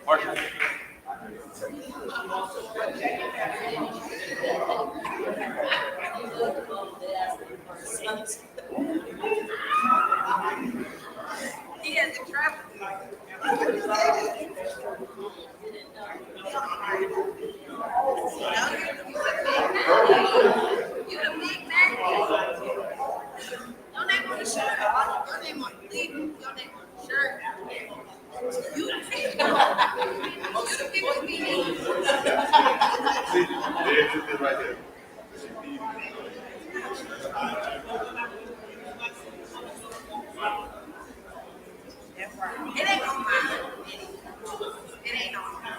Marshall. He has to travel. You the big man. Your name on the shirt. Your name on the sleeve. Your name on the shirt. You the big man. You the big man. Right there. It ain't on mine. It ain't on mine.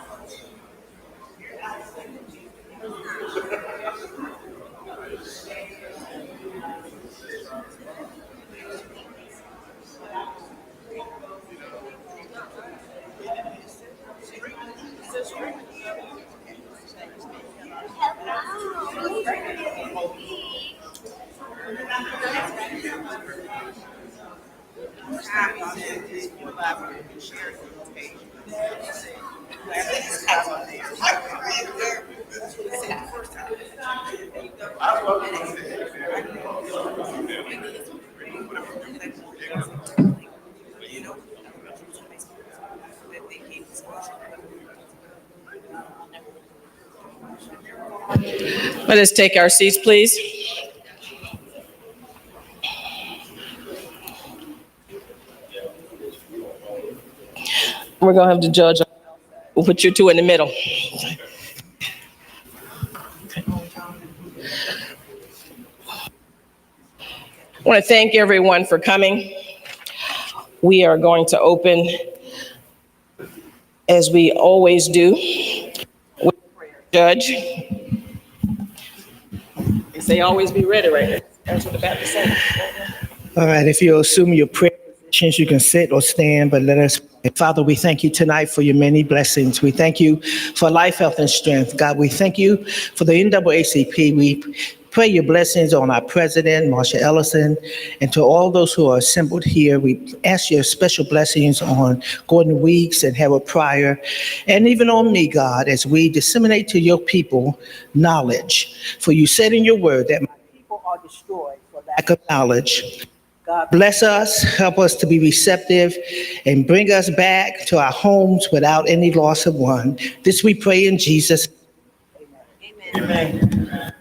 Let us take our seats, please. We're going to have the judge. We'll put you two in the middle. I want to thank everyone for coming. We are going to open, as we always do, with Judge. They say always be ready, right? That's what the Baptist say. All right, if you'll assume your prayer positions, you can sit or stand, but let us pray. Father, we thank you tonight for your many blessings. We thank you for life, health, and strength. God, we thank you for the NAACP. We pray your blessings on our president, Marsha Ellison, and to all those who are assembled here. We ask your special blessings on Gordon Weeks and Harold Pryor, and even on me, God, as we disseminate to your people knowledge. For you said in your word that my people are destroyed for lack of knowledge. God bless us, help us to be receptive, and bring us back to our homes without any loss of one. This we pray in Jesus' name. Amen.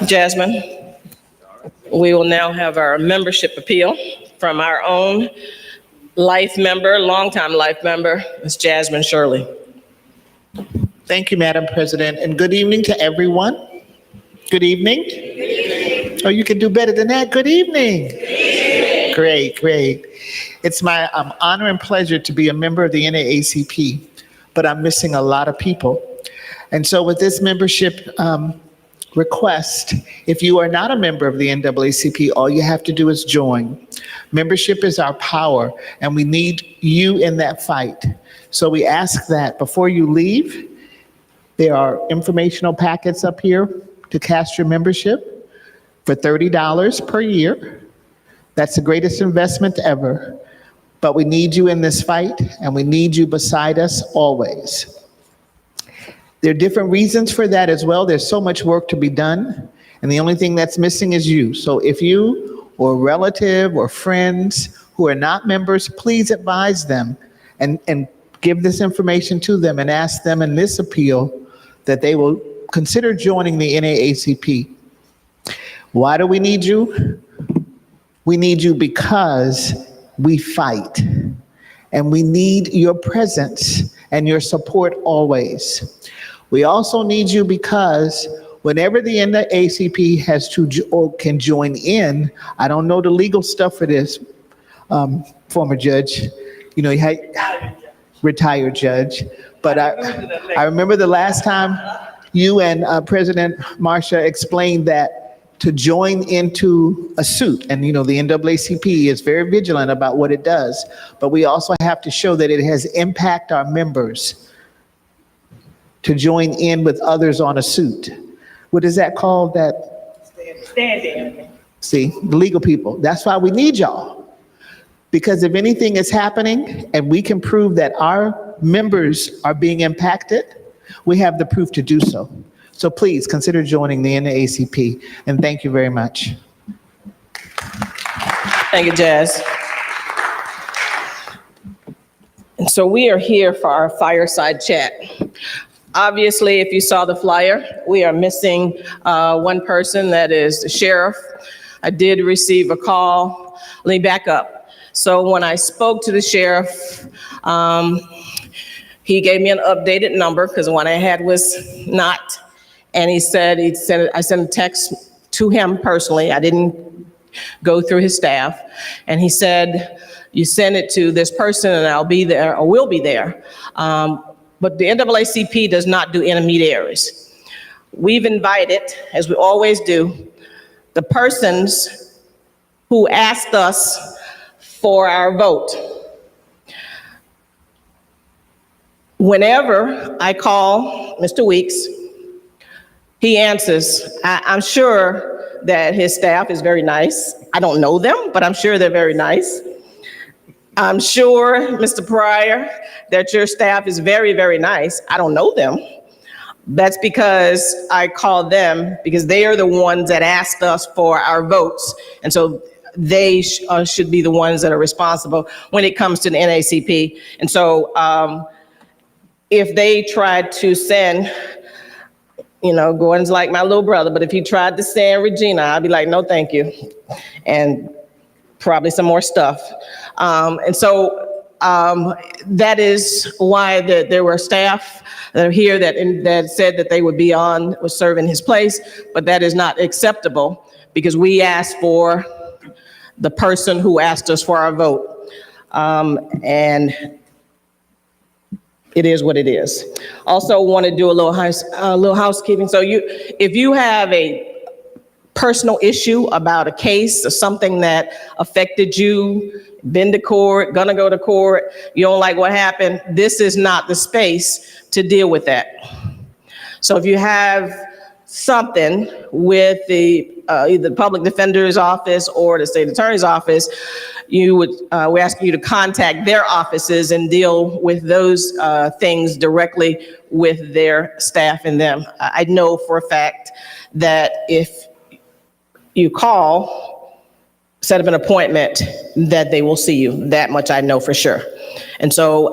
Jasmine, we will now have our membership appeal from our own life member, longtime life member, Ms. Jasmine Shirley. Thank you, Madam President, and good evening to everyone. Good evening. Oh, you can do better than that. Good evening. Great, great. It's my honor and pleasure to be a member of the NAACP, but I'm missing a lot of people. And so with this membership request, if you are not a member of the NAACP, all you have to do is join. Membership is our power, and we need you in that fight. So we ask that before you leave, there are informational packets up here to cast your membership for $30 per year. That's the greatest investment ever. But we need you in this fight, and we need you beside us always. There are different reasons for that as well. There's so much work to be done, and the only thing that's missing is you. So if you or a relative or friends who are not members, please advise them and give this information to them and ask them in this appeal that they will consider joining the NAACP. Why do we need you? We need you because we fight, and we need your presence and your support always. We also need you because whenever the NAACP has to or can join in, I don't know the legal stuff for this, former judge, you know, retired judge, but I remember the last time you and President Marsha explained that to join into a suit. And, you know, the NAACP is very vigilant about what it does, but we also have to show that it has impact our members to join in with others on a suit. What is that called? That Stand-in. See, the legal people. That's why we need y'all. Because if anything is happening and we can prove that our members are being impacted, we have the proof to do so. So please consider joining the NAACP, and thank you very much. Thank you, Jazz. And so we are here for our fireside chat. Obviously, if you saw the flyer, we are missing one person, that is the sheriff. I did receive a call. Let me back up. So when I spoke to the sheriff, he gave me an updated number because the one I had was not. And I sent a text to him personally. I didn't go through his staff. And he said, you send it to this person and I'll be there or will be there. But the NAACP does not do intermediaries. We've invited, as we always do, the persons who asked us for our vote. Whenever I call Mr. Weeks, he answers. I'm sure that his staff is very nice. I don't know them, but I'm sure they're very nice. I'm sure, Mr. Pryor, that your staff is very, very nice. I don't know them. That's because I call them because they are the ones that asked us for our votes. And so they should be the ones that are responsible when it comes to the NAACP. And so if they tried to send, you know, Gordon's like my little brother, but if he tried to send Regina, I'd be like, no, thank you. And probably some more stuff. And so that is why there were staff that are here that said that they would be would serve in his place, but that is not acceptable because we asked for the person who asked us for our vote. And it is what it is. Also want to do a little housekeeping. So if you have a personal issue about a case or something that affected you, been to court, gonna go to court, you don't like what happened, this is not the space to deal with that. So if you have something with the either the public defender's office or the state attorney's office, we're asking you to contact their offices and deal with those things directly with their staff and them. I know for a fact that if you call, set up an appointment, that they will see you. That much I know for sure. And so,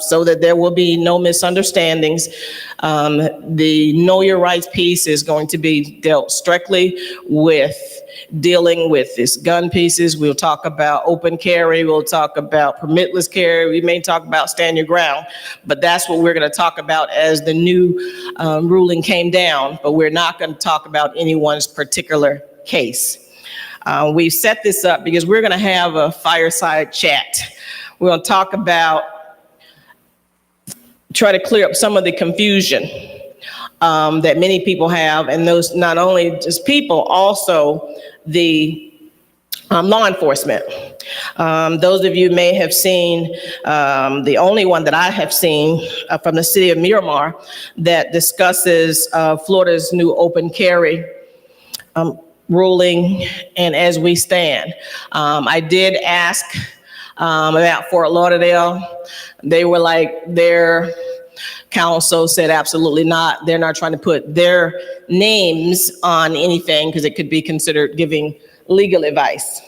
so that there will be no misunderstandings, the Know Your Rights piece is going to be dealt strictly with dealing with this gun pieces. We'll talk about open carry. We'll talk about permitless carry. We may talk about stand your ground, but that's what we're going to talk about as the new ruling came down. But we're not going to talk about anyone's particular case. We've set this up because we're going to have a fireside chat. We're going to talk about, try to clear up some of the confusion that many people have, and those not only just people, also the law enforcement. Those of you may have seen, the only one that I have seen from the city of Miramar that discusses Florida's new open carry ruling and as we stand. I did ask about Fort Lauderdale. They were like, their council said absolutely not. They're not trying to put their names on anything because it could be considered giving legal advice.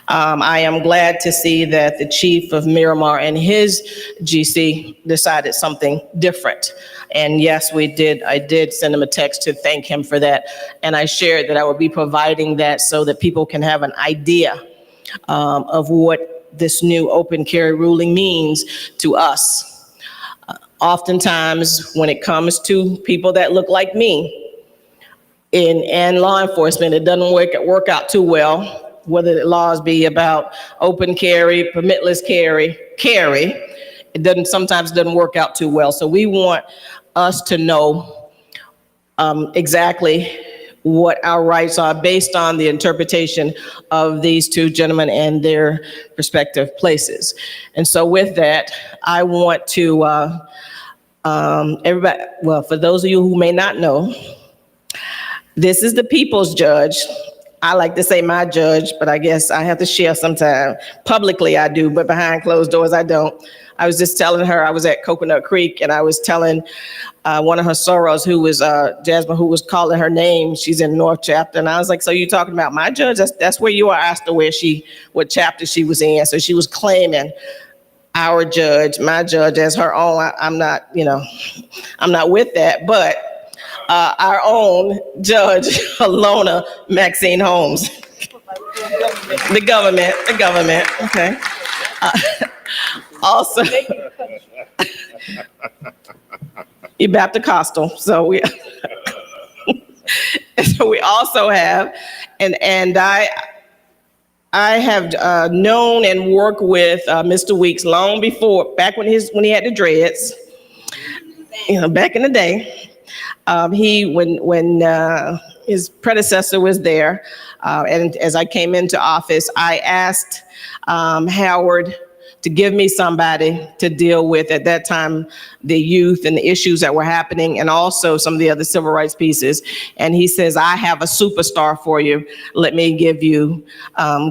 I am glad to see that the chief of Miramar and his GC decided something different. And yes, I did send him a text to thank him for that. And I shared that I would be providing that so that people can have an idea of what this new open carry ruling means to us. Oftentimes, when it comes to people that look like me in law enforcement, it doesn't work out too well, whether the laws be about open carry, permitless carry, it sometimes doesn't work out too well. So we want us to know exactly what our rights are based on the interpretation of these two gentlemen and their respective places. And so with that, I want to, everybody, well, for those of you who may not know, this is the people's judge. I like to say my judge, but I guess I have to share sometime. Publicly I do, but behind closed doors I don't. I was just telling her, I was at Coconut Creek and I was telling one of her sorors who was Jasmine, who was calling her name. She's in North Chapter. And I was like, so you talking about my judge? That's where you are. I asked her what chapter she was in. So she was claiming our judge, my judge as her own. I'm not with that, but our own judge, Alona Maxine Holmes. The government, okay. Also, you're Baptist-Costal, so we also have, and I have known and worked with Mr. Weeks long before, back when he had the dreads, back in the day. When his predecessor was there, and as I came into office, I asked Howard to give me somebody to deal with, at that time, the youth and the issues that were happening, and also some of the other civil rights pieces. And he says, I have a superstar for you. Let me give you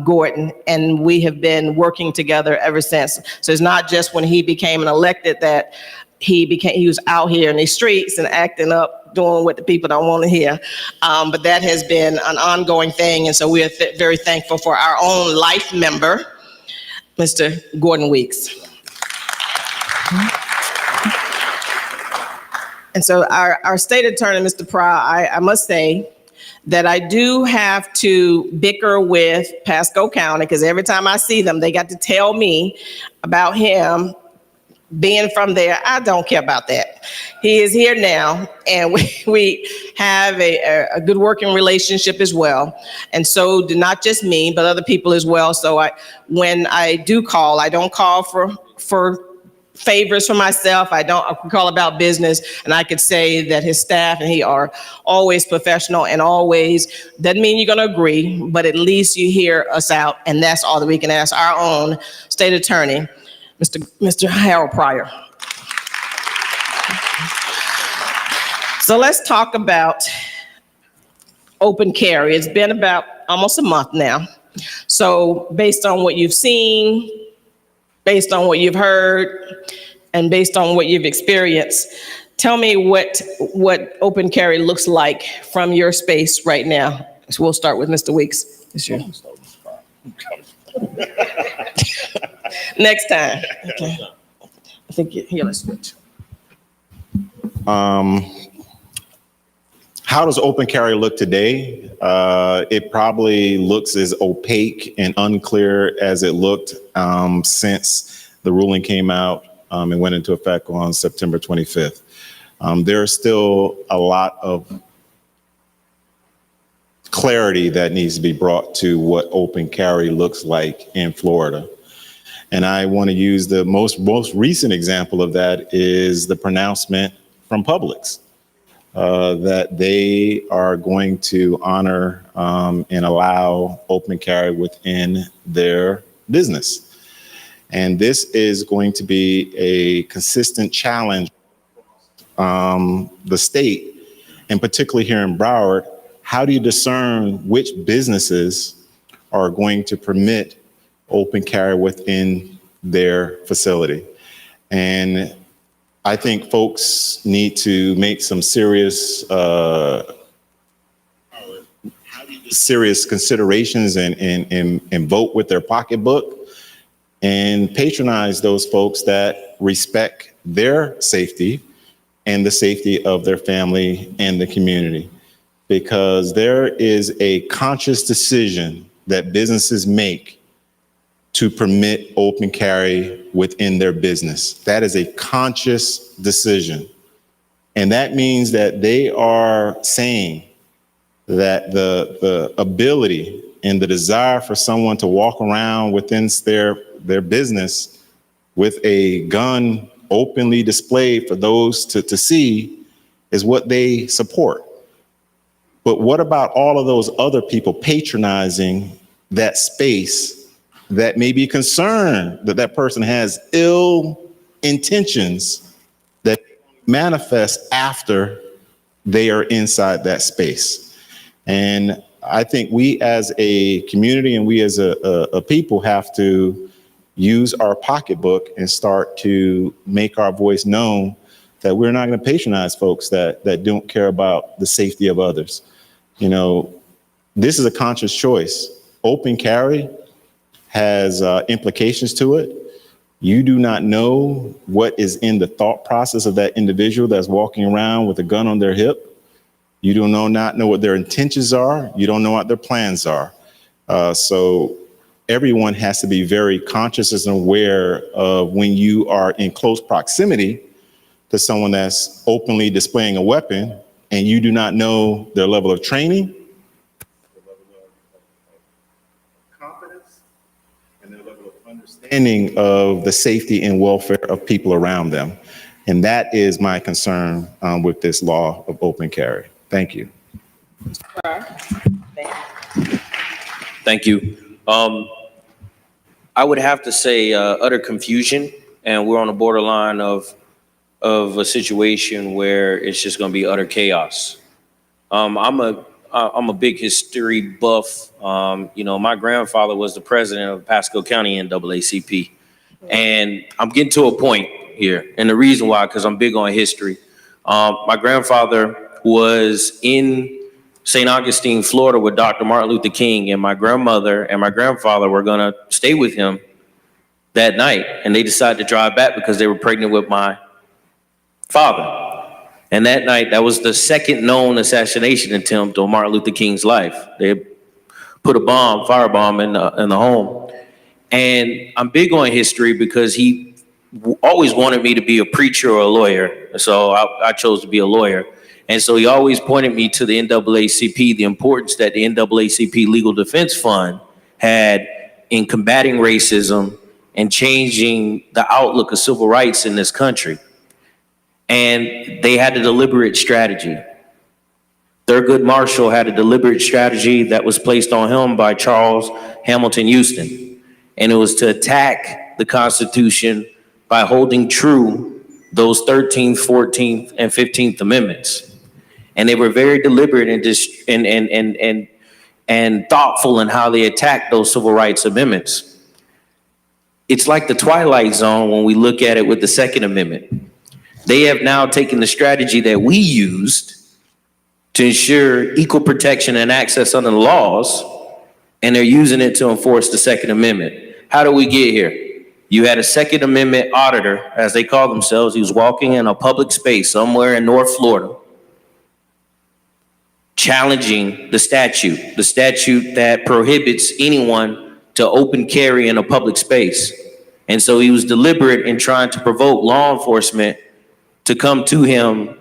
Gordon. And we have been working together ever since. So it's not just when he became an elected that he was out here in these streets and acting up, doing what the people don't want to hear. But that has been an ongoing thing. And so we are very thankful for our own life member, Mr. Gordon Weeks. And so our state attorney, Mr. Pryor, I must say that I do have to bicker with Pasco County, because every time I see them, they got to tell me about him being from there. I don't care about that. He is here now, and we have a good working relationship as well. And so do not just me, but other people as well. So when I do call, I don't call for favors for myself. I call about business, and I could say that his staff and he are always professional, and always, doesn't mean you're gonna agree, but at least you hear us out, and that's all that we can ask our own state attorney, Mr. Harold Pryor. So let's talk about open carry. It's been about almost a month now. So based on what you've seen, based on what you've heard, and based on what you've experienced, tell me what open carry looks like from your space right now. So we'll start with Mr. Weeks this year. Next time. Okay. I think here, let's switch. How does open carry look today? It probably looks as opaque and unclear as it looked since the ruling came out and went into effect on September 25th. There's still a lot of clarity that needs to be brought to what open carry looks like in Florida. And I want to use the most recent example of that is the pronouncement from Publix that they are going to honor and allow open carry within their business. And this is going to be a consistent challenge the state, and particularly here in Broward. How do you discern which businesses are going to permit open carry within their facility? And I think folks need to make some serious considerations and vote with their pocketbook and patronize those folks that respect their safety and the safety of their family and the community. Because there is a conscious decision that businesses make to permit open carry within their business. That is a conscious decision. And that means that they are saying that the ability and the desire for someone to walk around within their business with a gun openly displayed for those to see is what they support. But what about all of those other people patronizing that space that may be concerned that that person has ill intentions that manifest after they are inside that space? And I think we as a community and we as a people have to use our pocketbook and start to make our voice known that we're not going to patronize folks that don't care about the safety of others. You know, this is a conscious choice. Open carry has implications to it. You do not know what is in the thought process of that individual that's walking around with a gun on their hip. You do not know what their intentions are. You don't know what their plans are. So everyone has to be very conscious and aware of when you are in close proximity to someone that's openly displaying a weapon and you do not know their level of training, their level of confidence, and their level of understanding of the safety and welfare of people around them. And that is my concern with this law of open carry. Thank you. Thank you. I would have to say utter confusion, and we're on the borderline of a situation where it's just going to be utter chaos. I'm a big history buff. You know, my grandfather was the president of Pasco County NAACP, and I'm getting to a point here, and the reason why, because I'm big on history. My grandfather was in St. Augustine, Florida with Dr. Martin Luther King, and my grandmother and my grandfather were gonna stay with him that night, and they decided to drive back because they were pregnant with my father. And that night, that was the second known assassination attempt on Martin Luther King's life. They put a firebomb in the home. And I'm big on history because he always wanted me to be a preacher or a lawyer, so I chose to be a lawyer. And so he always pointed me to the NAACP, the importance that the NAACP Legal Defense Fund had in combating racism and changing the outlook of civil rights in this country. And they had a deliberate strategy. Thurgood Marshall had a deliberate strategy that was placed on him by Charles Hamilton Houston. And it was to attack the Constitution by holding true those 13th, 14th, and 15th Amendments. And they were very deliberate and thoughtful in how they attacked those civil rights amendments. It's like the Twilight Zone when we look at it with the Second Amendment. They have now taken the strategy that we used to ensure equal protection and access under the laws, and they're using it to enforce the Second Amendment. How did we get here? You had a Second Amendment auditor, as they call themselves. He was walking in a public space somewhere in North Florida, challenging the statute that prohibits anyone to open carry in a public space. And so he was deliberate in trying to provoke law enforcement to come to him,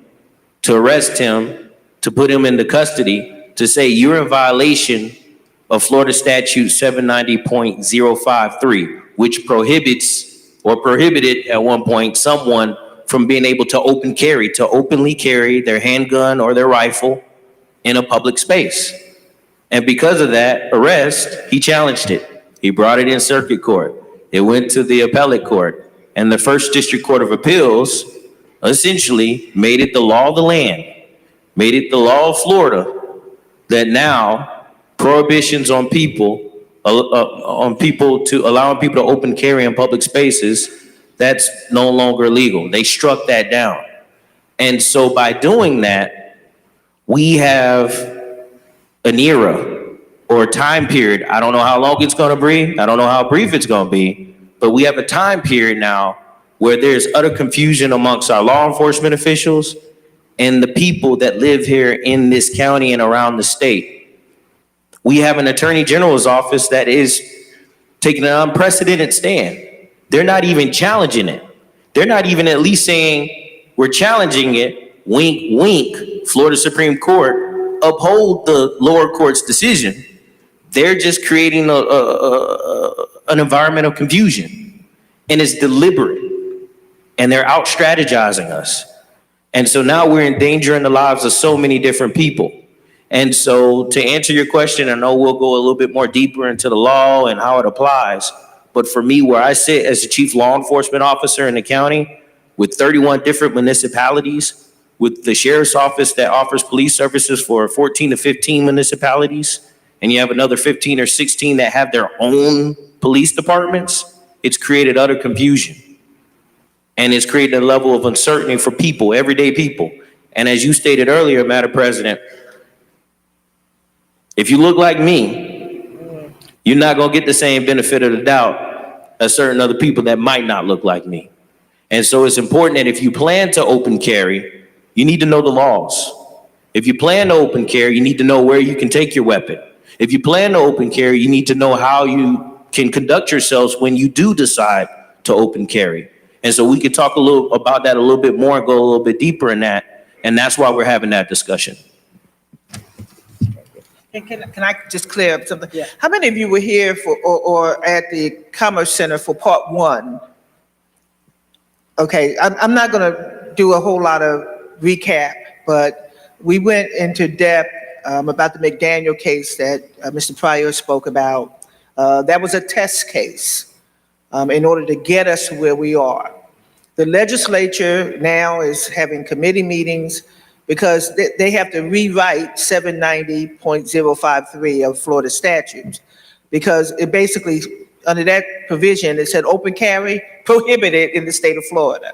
to arrest him, to put him into custody, to say you're in violation of Florida Statute 790.053, which prohibited at one point someone from being able to openly carry their handgun or their rifle in a public space. And because of that arrest, he challenged it. He brought it in circuit court. It went to the appellate court, and the First District Court of Appeals essentially made it the law of the land, made it the law of Florida, that now prohibitions on people allowing people to open carry in public spaces, that's no longer legal. They struck that down. And so by doing that, we have an era or a time period. I don't know how long it's going to be. I don't know how brief it's going to be, but we have a time period now where there's utter confusion amongst our law enforcement officials and the people that live here in this county and around the state. We have an attorney general's office that is taking an unprecedented stand. They're not even challenging it. They're not even at least saying, we're challenging it. Wink, wink, Florida Supreme Court, uphold the lower court's decision. They're just creating an environment of confusion, and it's deliberate, and they're out strategizing us. And so now we're endangering the lives of so many different people. And so to answer your question, I know we'll go a little bit more deeper into the law and how it applies. But for me, where I sit as the chief law enforcement officer in the county with 31 different municipalities, with the sheriff's office that offers police services for 14 to 15 municipalities, and you have another 15 or 16 that have their own police departments, it's created utter confusion. And it's created a level of uncertainty for people, everyday people. And as you stated earlier, Madam President, if you look like me, you're not going to get the same benefit of the doubt as certain other people that might not look like me. And so it's important that if you plan to open carry, you need to know the laws. If you plan to open carry, you need to know where you can take your weapon. If you plan to open carry, you need to know how you can conduct yourselves when you do decide to open carry. And so we could talk a little about that a little bit more and go a little bit deeper in that. And that's why we're having that discussion. Can I just clear up something? Yeah. How many of you were here for, or at the Commerce Center for part one? Okay, I'm not gonna do a whole lot of recap, but we went into depth about the McDaniel case that Mr. Pryor spoke about. That was a test case in order to get us to where we are. The legislature now is having committee meetings because they have to rewrite 790.053 of Florida statutes, because it basically, under that provision, it said open carry prohibited in the state of Florida.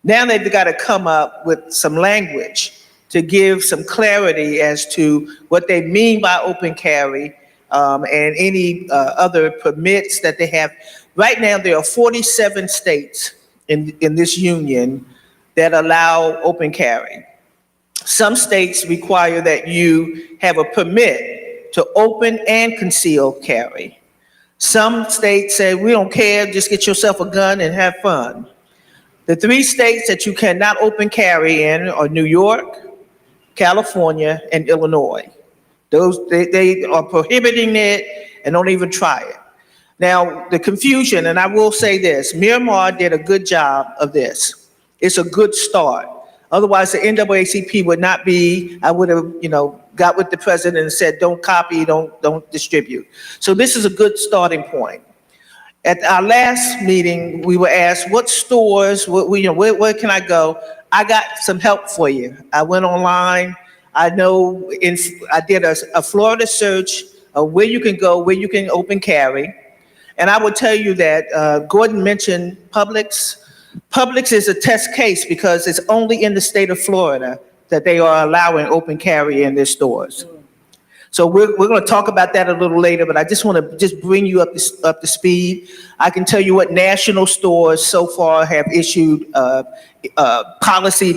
Now they've got to come up with some language to give some clarity as to what they mean by open carry and any other permits that they have. Right now, there are 47 states in this union that allow open carry. Some states require that you have a permit to open and conceal carry. Some states say, we don't care, just get yourself a gun and have fun. The 3 states that you cannot open carry in are New York, California, and Illinois. They are prohibiting it and don't even try it. Now, the confusion, and I will say this, Miramar did a good job of this. It's a good start. Otherwise, the NAACP would not be, I would have, got with the president and said, don't copy, don't distribute. So this is a good starting point. At our last meeting, we were asked, what stores, where can I go? I got some help for you. I went online. I did a Florida search of where you can go, where you can open carry. And I will tell you that Gordon mentioned Publix. Publix is a test case because it's only in the state of Florida that they are allowing open carry in their stores. So we're going to talk about that a little later, but I just want to bring you up to speed. I can tell you what national stores so far have issued policy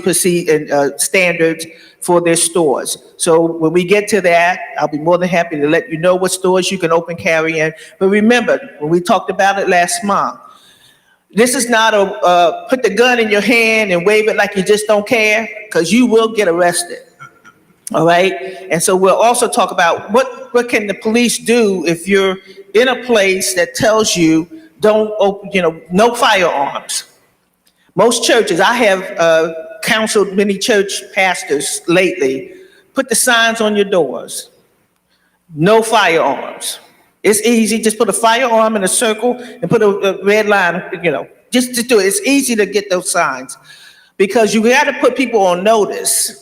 and standards for their stores. So when we get to that, I'll be more than happy to let you know what stores you can open carry in. But remember, when we talked about it last month, this is not a put the gun in your hand and wave it like you just don't care, because you will get arrested. All right. And so we'll also talk about what can the police do if you're in a place that tells you don't open, no firearms. Most churches, I have counseled many church pastors lately, put the signs on your doors. No firearms. It's easy. Just put a firearm in a circle and put a red line, just to do it. It's easy to get those signs because you got to put people on notice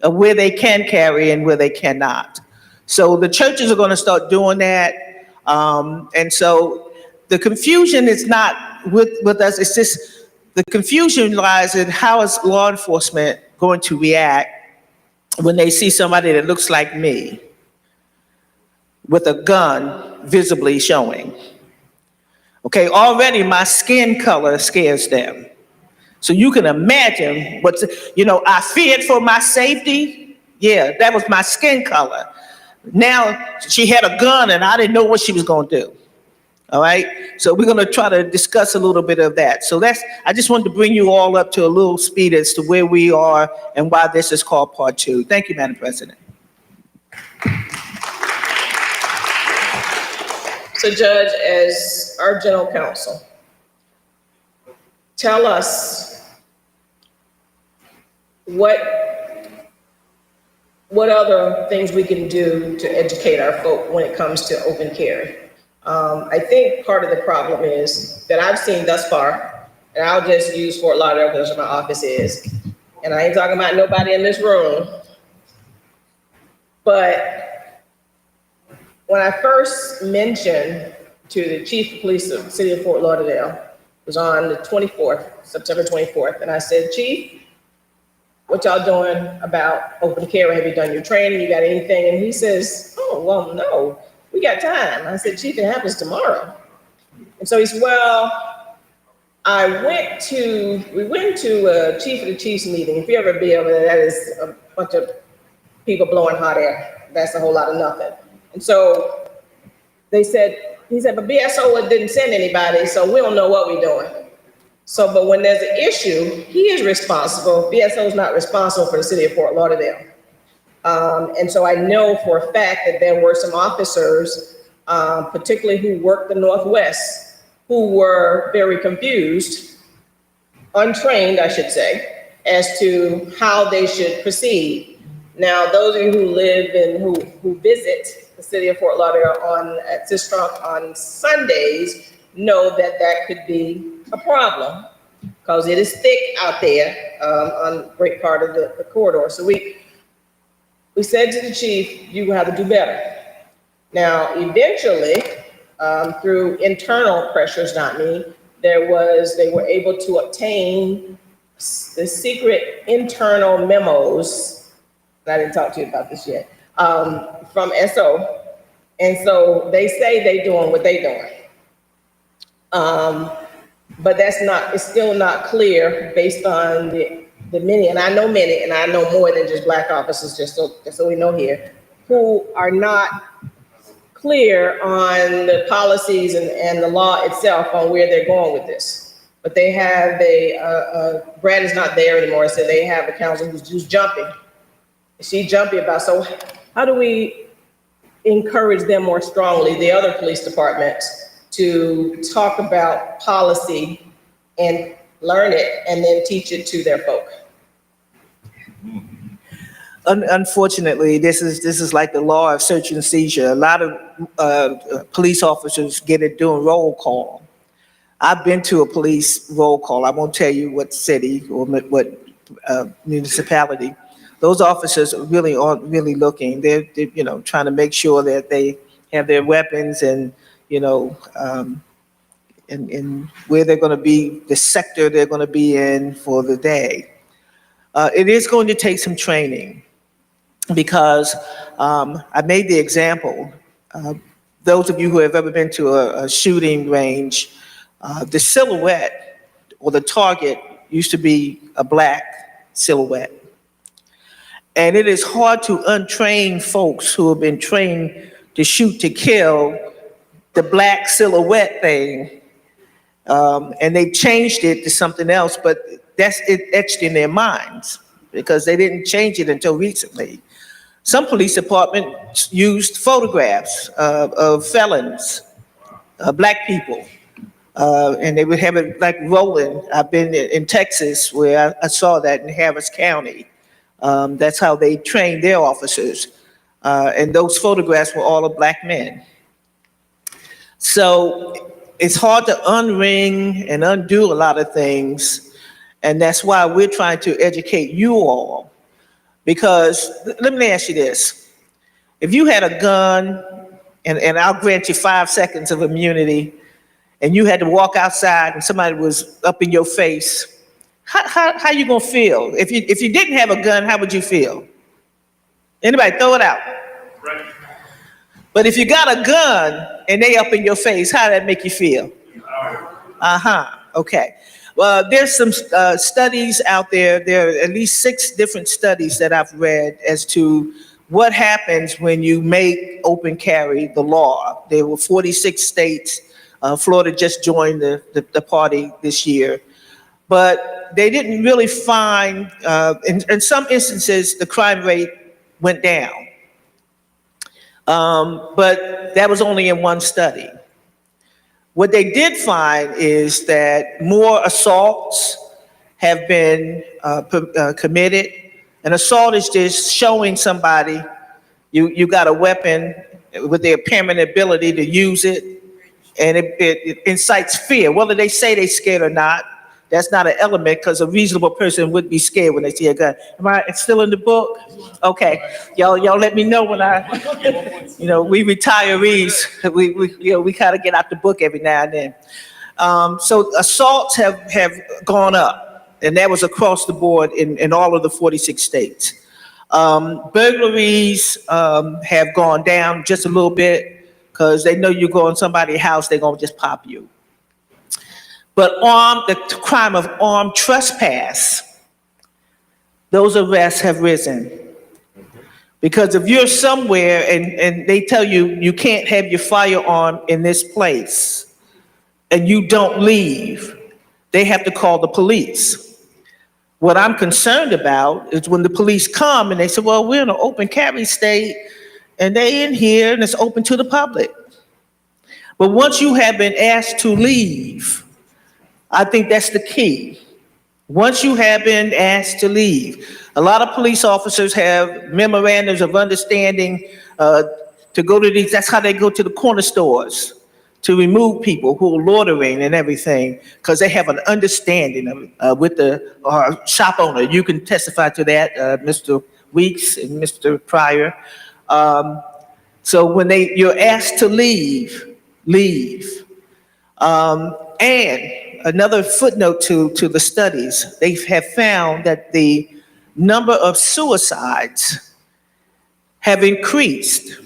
of where they can carry and where they cannot. So the churches are going to start doing that. And so the confusion is not with us. It's just the confusion lies in how is law enforcement going to react when they see somebody that looks like me with a gun visibly showing. Okay, already my skin color scares them. So you can imagine I feared for my safety. Yeah, that was my skin color. Now she had a gun and I didn't know what she was going to do. All right, so we're going to try to discuss a little bit of that. So I just wanted to bring you all up to a little speed as to where we are and why this is called part 2. Thank you, Madam President. So Judge, as our general counsel, tell us what what other things we can do to educate our folk when it comes to open carry. I think part of the problem is that I've seen thus far, and I'll just use Fort Lauderdale because that's where my office is, and I ain't talking about nobody in this room, but when I first mentioned to the chief of police of the city of Fort Lauderdale, it was on the 24th, September 24th, and I said, Chief, what y'all doing about open carry? Have you done your training? You got anything? And he says, oh, well, no, we got time. I said, Chief, it happens tomorrow. And so he said, well, we went to a chief of the chiefs meeting. If you ever be over there, that is a bunch of people blowing hot air. That's a whole lot of nothing. And so he said, but BSO didn't send anybody, so we don't know what we're doing. So, but when there's an issue, he is responsible. BSO is not responsible for the city of Fort Lauderdale. And so I know for a fact that there were some officers, particularly who worked the Northwest, who were very confused, untrained, I should say, as to how they should proceed. Now, those of you who live and who visit the city of Fort Lauderdale at Sistrunk on Sundays know that that could be a problem because it is thick out there on a great part of the corridor. So we said to the chief, you have to do better. Now, eventually, through internal pressures, not me, they were able to obtain the secret internal memos. I didn't talk to you about this yet, from SO. And so they say they're doing what they're doing. But it's still not clear based on the many, and I know many, and I know more than just black officers, just so we know here, who are not clear on the policies and the law itself on where they're going with this. But they have Brad is not there anymore, so they have a counsel who's jumping. She's jumpy about, so how do we encourage them more strongly, the other police departments, to talk about policy and learn it and then teach it to their folk? Unfortunately, this is like the law of search and seizure. A lot of police officers get it doing roll call. I've been to a police roll call. I won't tell you what city or what municipality. Those officers really aren't really looking. They're trying to make sure that they have their weapons and and where they're going to be, the sector they're going to be in for the day. It is going to take some training because I made the example. Those of you who have ever been to a shooting range, the silhouette or the target used to be a black silhouette. And it is hard to untrain folks who have been trained to shoot to kill the black silhouette thing. And they changed it to something else, but that's it etched in their minds because they didn't change it until recently. Some police departments used photographs of felons, black people, and they would have it like rolling. I've been in Texas where I saw that in Harris County. That's how they trained their officers. And those photographs were all of black men. So it's hard to unring and undo a lot of things. And that's why we're trying to educate you all. Because let me ask you this. If you had a gun, and I'll grant you 5 seconds of immunity, and you had to walk outside and somebody was up in your face, how you gonna feel? If you didn't have a gun, how would you feel? Anybody throw it out. Right. But if you got a gun and they up in your face, how did that make you feel? Okay. Well, there's some studies out there. There are at least 6 different studies that I've read as to what happens when you make open carry the law. There were 46 states. Florida just joined the party this year. But they didn't really find, in some instances, the crime rate went down. But that was only in one study. What they did find is that more assaults have been committed, An assault is just showing somebody you got a weapon with the apparent ability to use it, and it incites fear. Whether they say they're scared or not, that's not an element, because a reasonable person would be scared when they see a gun. Am I still in the book? Okay, y'all let me know when we retirees, we kind of get out the book every now and then. So assaults have gone up, and that was across the board in all of the 46 states. Burglaries have gone down just a little bit, because they know you go in somebody's house, they're gonna just pop you. But the crime of armed trespass, those arrests have risen. Because if you're somewhere and they tell you you can't have your firearm in this place, and you don't leave, they have to call the police. What I'm concerned about is when the police come and they say, well, we're in an open carry state, and they in here and it's open to the public. But once you have been asked to leave, I think that's the key. Once you have been asked to leave, a lot of police officers have memorandums of understanding to go to these, that's how they go to the corner stores, to remove people who are loitering and everything, because they have an understanding with the shop owner. You can testify to that, Mr. Weeks and Mr. Pryor. So when you're asked to leave. And another footnote to the studies, they have found that the number of suicides have increased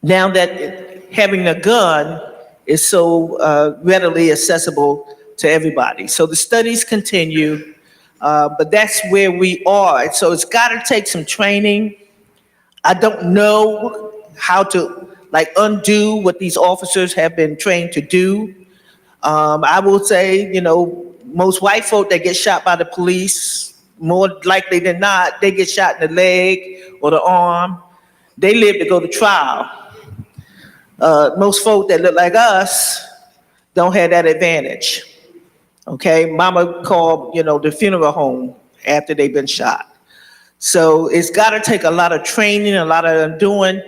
now that having a gun is so readily accessible to everybody. So the studies continue, but that's where we are. So it's got to take some training. I don't know how to undo what these officers have been trained to do. I will say, most white folk that get shot by the police, more likely than not, they get shot in the leg or the arm. They live to go to trial. Most folk that look like us don't have that advantage. Okay, mama called, the funeral home after they've been shot. So it's got to take a lot of training, a lot of undoing.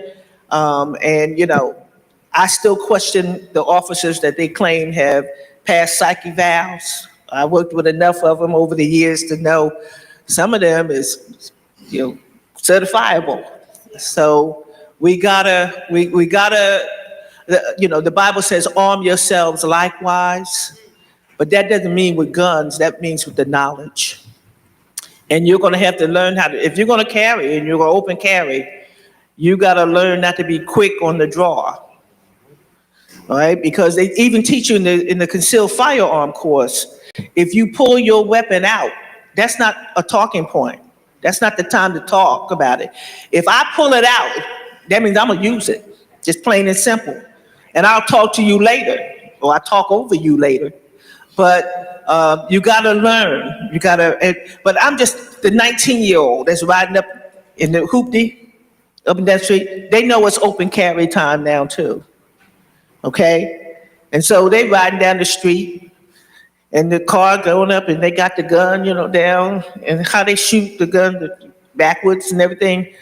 I still question the officers that they claim have passed psyche evals. I worked with enough of them over the years to know some of them is, certifiable. So we gotta, the Bible says, arm yourselves likewise, but that doesn't mean with guns, that means with the knowledge. And you're gonna have to learn if you're gonna carry and you're gonna open carry, you gotta learn not to be quick on the draw. All right, because they even teach you in the concealed firearm course, if you pull your weapon out, that's not a talking point. That's not the time to talk about it. If I pull it out, that means I'm gonna use it, just plain and simple. And I'll talk to you later, or I'll talk over you later. But you gotta learn, but I'm just the 19-year-old that's riding up in the hoopty, up in that street. They know it's open carry time now too. Okay, and so they riding down the street, and the car going up, and they got the gun, down, and how they shoot the gun backwards and everything.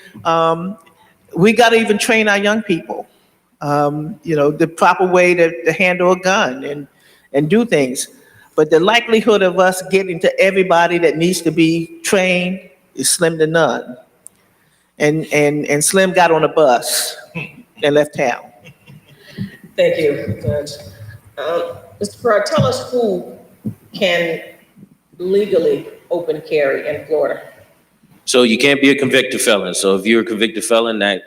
We got to even train our young people, the proper way to handle a gun and do things. But the likelihood of us getting to everybody that needs to be trained is slim to none. And Slim got on a bus and left town. Thank you, Judge. Mr. Pryor, tell us who can legally open carry in Florida. So you can't be a convicted felon. So if you're a convicted felon, that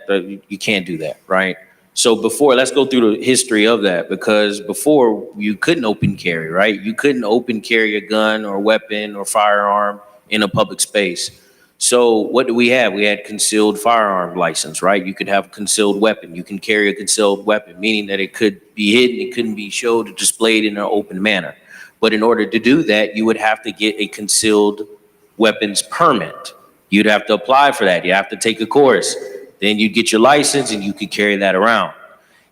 you can't do that, right? So let's go through the history of that, because before you couldn't open carry, right? You couldn't open carry a gun or weapon or firearm in a public space. So what do we have? We had concealed firearm license, right? You could have a concealed weapon. You can carry a concealed weapon, meaning that it could be hidden, it couldn't be showed or displayed in an open manner. But in order to do that, you would have to get a concealed weapons permit. You'd have to apply for that. You have to take a course. Then you get your license and you could carry that around.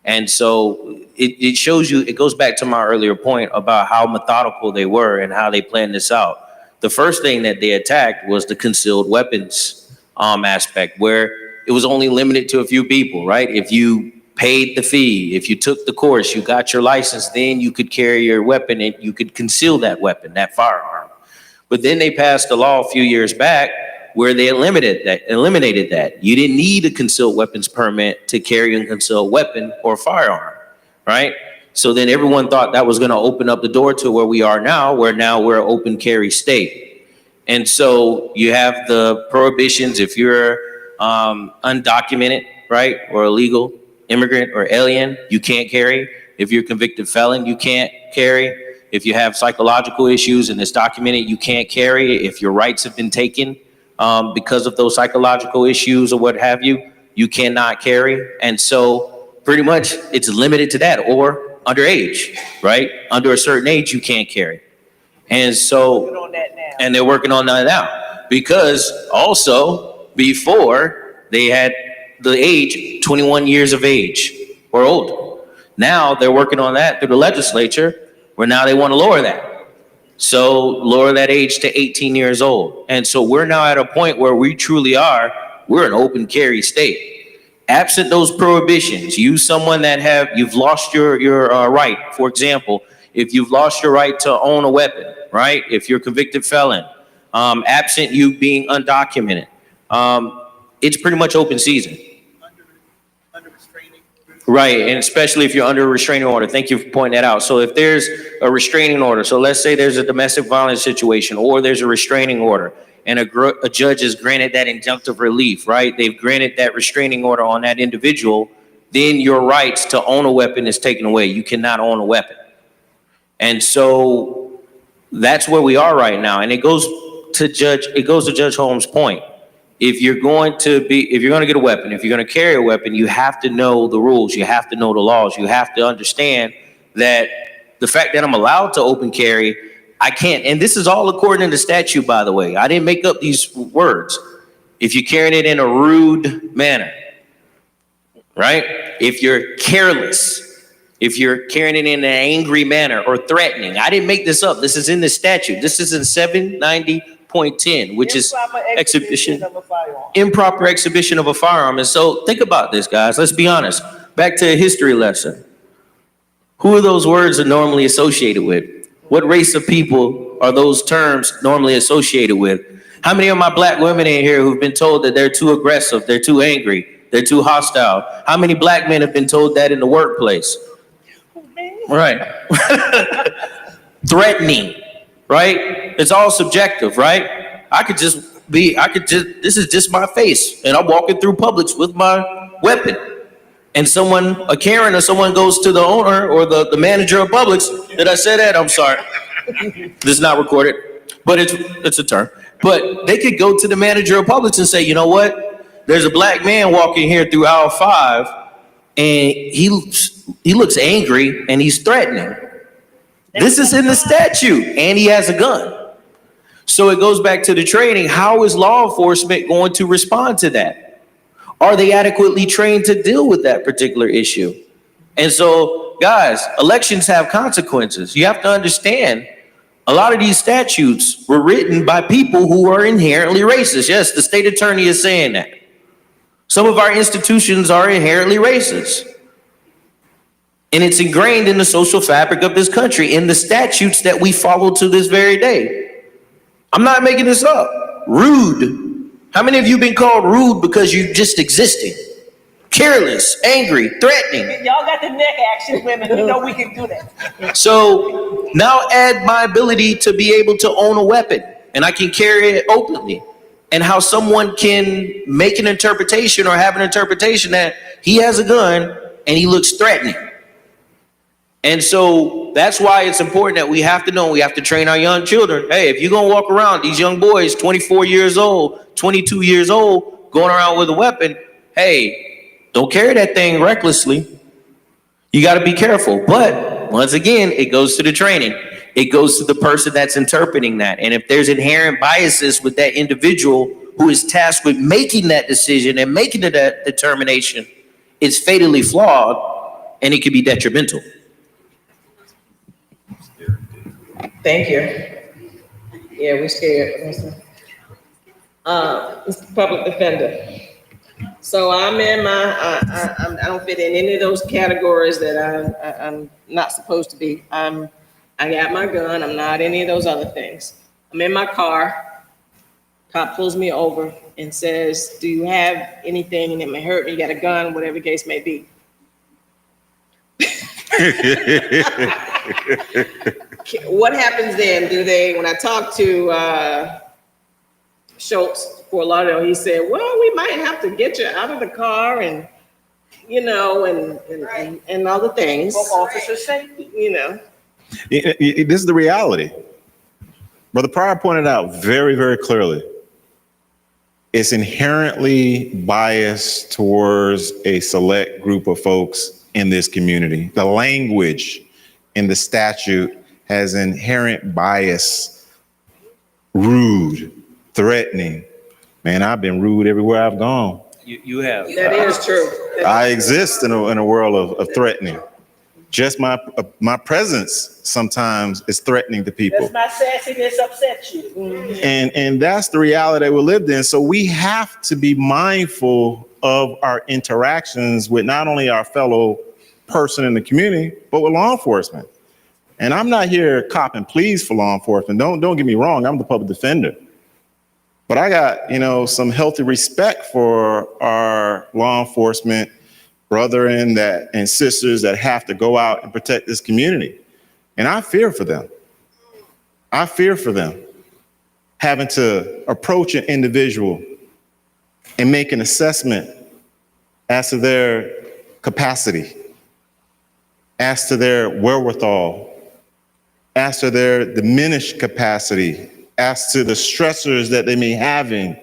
And so it shows you, it goes back to my earlier point about how methodical they were and how they planned this out. the first thing that they attacked was the concealed weapons aspect, where it was only limited to a few people, right? If you paid the fee, if you took the course, you got your license, then you could carry your weapon and you could conceal that weapon, that firearm. But then they passed a law a few years back where they eliminated that. You didn't need a concealed weapons permit to carry a concealed weapon or firearm, right? So then everyone thought that was going to open up the door to where we are now, where now we're an open carry state. And so you have the prohibitions if you're undocumented, right, or illegal immigrant or alien, you can't carry. If you're a convicted felon, you can't carry. If you have psychological issues and it's documented, you can't carry. If your rights have been taken because of those psychological issues or what have you, you cannot carry. And so pretty much it's limited to that, or underage, right? Under a certain age, you can't carry. And so, and they're working on that now, because also before they had the age 21 years of age or older. Now they're working on that through the legislature, where now they want to lower that. So lower that age to 18 years old. And so we're now at a point where we truly are, we're an open carry state. Absent those prohibitions, you've lost your right. For example, if you've lost your right to own a weapon, right? If you're a convicted felon, absent you being undocumented, it's pretty much open season. Right, and especially if you're under a restraining order. Thank you for pointing that out. So if there's a restraining order, so let's say there's a domestic violence situation or there's a restraining order and a judge has granted that injunctive relief, right? They've granted that restraining order on that individual, then your rights to own a weapon is taken away. You cannot own a weapon. And so that's where we are right now. And it goes to Judge Holmes' point. If you're going to get a weapon, if you're going to carry a weapon, you have to know the rules. You have to know the laws. You have to understand that the fact that I'm allowed to open carry, I can't. And this is all according to the statute, by the way. I didn't make up these words. If you're carrying it in a rude manner, right? If you're careless, if you're carrying it in an angry manner or threatening. I didn't make this up. This is in the statute. This is in 790.10, which is improper exhibition of a firearm. And so think about this, guys. Let's be honest. Back to a history lesson. Who are those words are normally associated with? What race of people are those terms normally associated with? How many of my black women in here who've been told that they're too aggressive, they're too angry, they're too hostile? How many black men have been told that in the workplace? Right. Threatening, right? It's all subjective, right? This is just my face, and I'm walking through Publix with my weapon. And a Karen or someone goes to the owner or the manager of Publix. Did I say that? I'm sorry. This is not recorded, but it's a term. But they could go to the manager of Publix and say, you know what? There's a black man walking here through aisle 5, and he looks angry and he's threatening. This is in the statute, and he has a gun. So it goes back to the training. How is law enforcement going to respond to that? Are they adequately trained to deal with that particular issue? And so, guys, elections have consequences. You have to understand, a lot of these statutes were written by people who are inherently racist. Yes, the state attorney is saying that. Some of our institutions are inherently racist. And it's ingrained in the social fabric of this country, in the statutes that we follow to this very day. I'm not making this up. Rude. How many of you been called rude because you just existing? Careless, angry, threatening. Y'all got the neck action, women. You know we can do that. So now add my ability to be able to own a weapon, and I can carry it openly. And how someone can make an interpretation or have an interpretation that he has a gun and he looks threatening. And so that's why it's important that we have to know, we have to train our young children. Hey, if you're going to walk around, these young boys, 24 years old, 22 years old, going around with a weapon, hey, don't carry that thing recklessly. You got to be careful. But once again, it goes to the training. It goes to the person that's interpreting that. And if there's inherent biases with that individual who is tasked with making that decision and making that determination, it's fatally flawed and it can be detrimental. Thank you. Yeah, we're scared. Mr. Public Defender. So I'm in I don't fit in any of those categories that I'm not supposed to be. I got my gun. I'm not any of those other things. I'm in my car. Cop pulls me over and says, "Do you have anything and it may hurt me? You got a gun, whatever the case may be." What happens then? When I talk to Schultz, Fort Lauderdale, he said, "Well, we might have to get you out of the car and, and other things." For officer safety. This is the reality. Brother Pryor pointed out very, very clearly. It's inherently biased towards a select group of folks in this community. The language in the statute has inherent bias, rude, threatening. Man, I've been rude everywhere I've gone. You have. That is true. I exist in a world of threatening. Just my presence sometimes is threatening to people. Does my sassiness upset you? And that's the reality that we lived in. So we have to be mindful of our interactions with not only our fellow person in the community, but with law enforcement. And I'm not here copping pleas for law enforcement. Don't get me wrong. I'm the public defender. But I got, some healthy respect for our law enforcement brethren and sisters that have to go out and protect this community. And I fear for them. I fear for them having to approach an individual and make an assessment as to their capacity, as to their wherewithal, as to their diminished capacity, as to the stressors that they may be having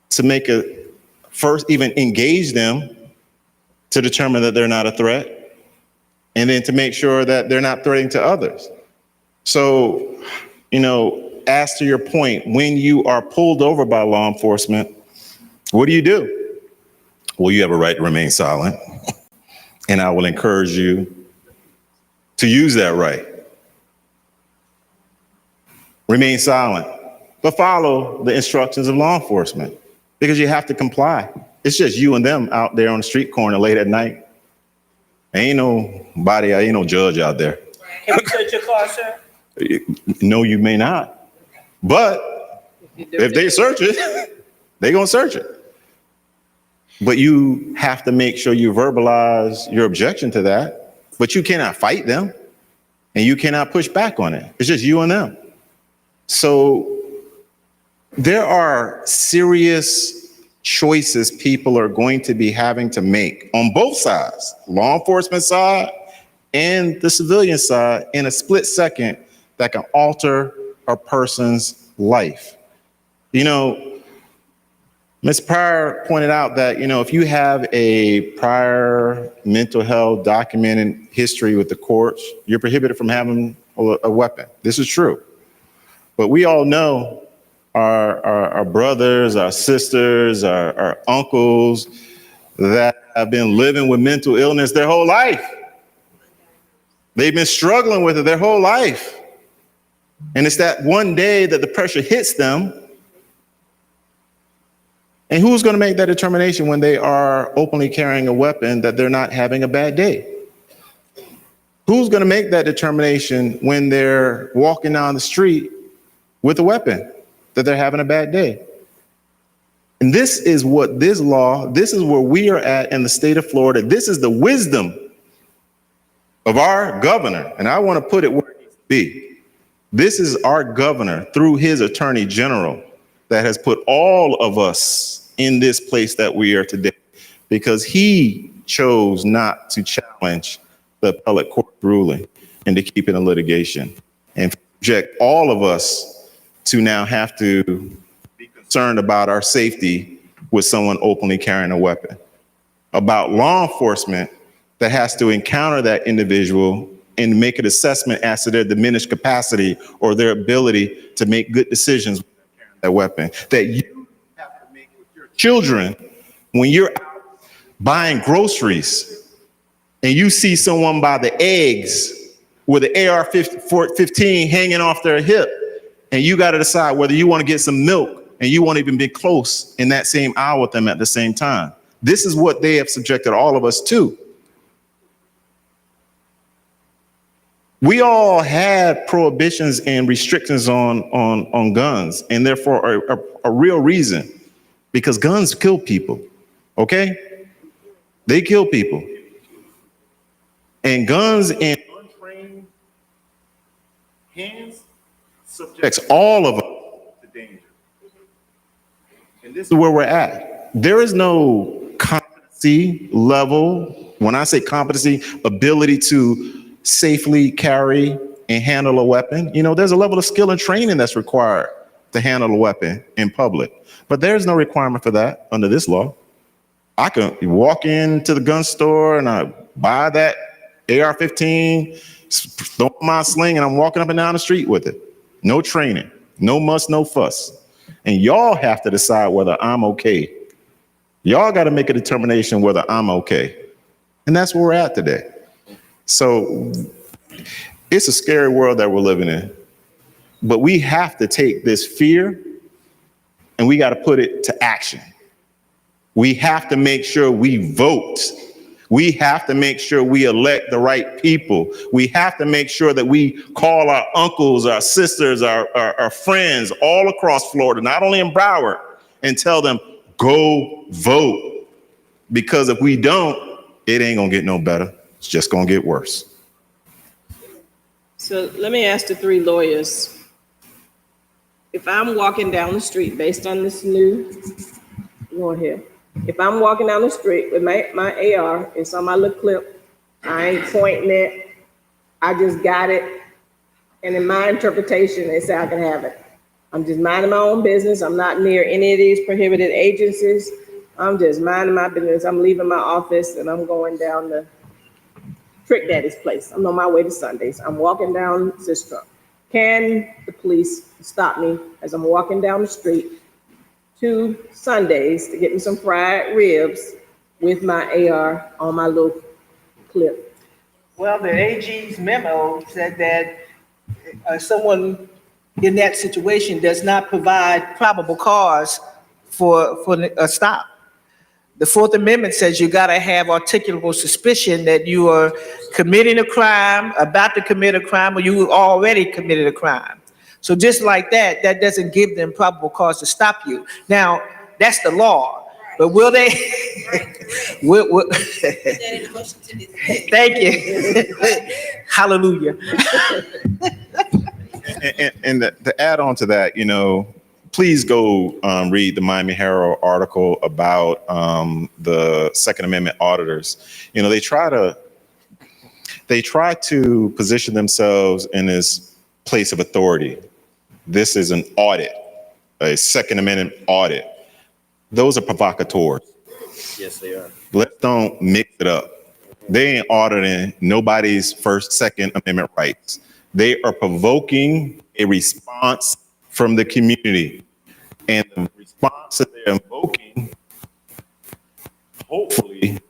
to first even engage them to determine that they're not a threat, and then to make sure that they're not threatening to others. So, as to your point, when you are pulled over by law enforcement, what do? Well, you have a right to remain silent, and I will encourage you to use that right. Remain silent, but follow the instructions of law enforcement because you have to comply. It's just you and them out there on the street corner late at night. Ain't no judge out there. Can we search your car, sir? No, you may not. But if they search it, they're going to search it. But you have to make sure you verbalize your objection to that. But you cannot fight them and you cannot push back on it. It's just you and them. So there are serious choices people are going to be having to make on both sides, law enforcement side and the civilian side, in a split second that can alter a person's life. Ms. Pryor pointed out that, if you have a prior mental health documented history with the courts, you're prohibited from having a weapon. This is true. But we all know our brothers, our sisters, our uncles that have been living with mental illness their whole life. They've been struggling with it their whole life. And it's that one day that the pressure hits them. And who's going to make that determination when they are openly carrying a weapon that they're not having a bad day? Who's going to make that determination when they're walking down the street with a weapon that they're having a bad day? And this is where we are at in the state of Florida. This is the wisdom of our governor. And I want to put it where it needs to be. This is our governor through his attorney general that has put all of us in this place that we are today, because he chose not to challenge the appellate court ruling and to keep it in litigation and subject all of us to now have to be concerned about our safety with someone openly carrying a weapon, about law enforcement that has to encounter that individual and make an assessment as to their diminished capacity or their ability to make good decisions with that weapon, that you have to make with your children when you're out buying groceries and you see someone buy the eggs with an AR-15 hanging off their hip, and you got to decide whether you want to get some milk and you won't even be close in that same aisle with them at the same time. This is what they have subjected all of us to. We all had prohibitions and restrictions on guns, and therefore a real reason, because guns kill people, okay? They kill people. And guns in untrained hands subjects all of us to danger. And this is where we're at. There is no competency level. When I say competency, ability to safely carry and handle a weapon. You know, there's a level of skill and training that's required to handle a weapon in public. But there's no requirement for that under this law. I can walk into the gun store and I buy that AR-15, throw my sling, and I'm walking up and down the street with it. No training, no muss, no fuss. And y'all have to decide whether I'm okay. Y'all got to make a determination whether I'm okay. And that's where we're at today. So it's a scary world that we're living in. But we have to take this fear and we got to put it to action. We have to make sure we vote. We have to make sure we elect the right people. We have to make sure that we call our uncles, our sisters, our friends all across Florida, not only in Broward, and tell them, go vote. Because if we don't, it ain't gonna get no better. It's just gonna get worse. So let me ask the three lawyers. If I'm walking down the street based on this new law here, if I'm walking down the street with my AR, it's on my little clip, I ain't pointing it, I just got it, and in my interpretation, they say I can have it. I'm just minding my own business. I'm not near any of these prohibited agencies. I'm just minding my business. I'm leaving my office and I'm going down to Trick Daddy's place. I'm on my way to Sundays. I'm walking down Sistrum. Can the police stop me as I'm walking down the street to Sundays to get me some fried ribs with my AR on my little clip? Well, the AG's memo said that someone in that situation does not provide probable cause for a stop. The Fourth Amendment says you gotta have articulable suspicion that you are committing a crime, about to commit a crime, or you already committed a crime. So just like that, that doesn't give them probable cause to stop you. Now, that's the law, but will they? will, thank you. Hallelujah. And to add on to that, you know, please go read the Miami Herald article about the Second Amendment auditors. You know, they try to position themselves in this place of authority. This is an audit, a Second Amendment audit. Those are provocateurs. Yes, they are. Let's don't mix it up. They ain't auditing nobody's First, Second Amendment rights. They are provoking a response from the community. And the response that they're invoking, hopefully,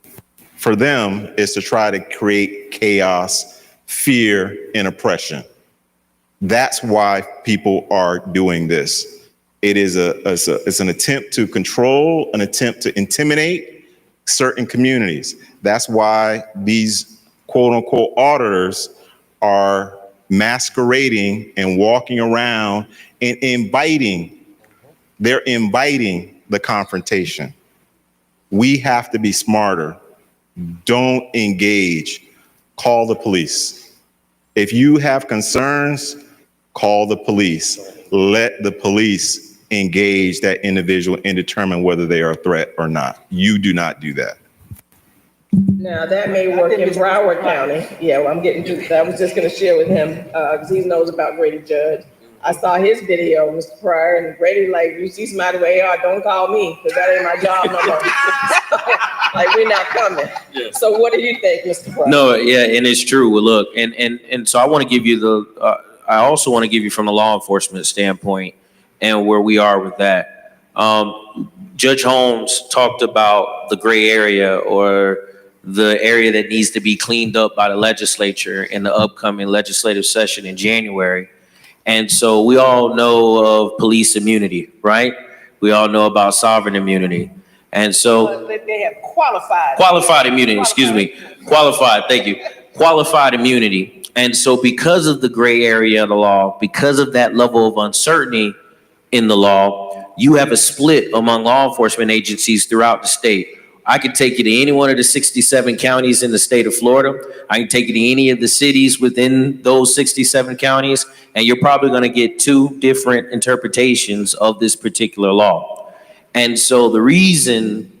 for them is to try to create chaos, fear, and oppression. That's why people are doing this. It is it's an attempt to control, an attempt to intimidate certain communities. That's why these quote unquote auditors are masquerading and walking around and they're inviting the confrontation. We have to be smarter. Don't engage. Call the police. If you have concerns, call the police. Let the police engage that individual and determine whether they are a threat or not. You do not do that. Now, that may work in Broward County. Yeah, well, I'm getting to, I was just gonna share with him, because he knows about Grady Judge. I saw his video, Mr. Pryor, and Grady like, you see somebody with AR, don't call me, because that ain't my job no more. Like, we're not coming. Yeah. So what do you think, Mr. Pryor? No, yeah, and it's true. Well, look, and so I want to give you I also want to give you from the law enforcement standpoint and where we are with that. Judge Holmes talked about the gray area or the area that needs to be cleaned up by the legislature in the upcoming legislative session in January. And so we all know of police immunity, right? We all know about sovereign immunity. And so But they have qualified. qualified immunity, excuse me. Qualified, thank you. Qualified immunity. And so because of the gray area of the law, because of that level of uncertainty in the law, you have a split among law enforcement agencies throughout the state. I could take you to any one of the 67 counties in the state of Florida. I can take you to any of the cities within those 67 counties, and you're probably going to get two different interpretations of this particular law. And so the reason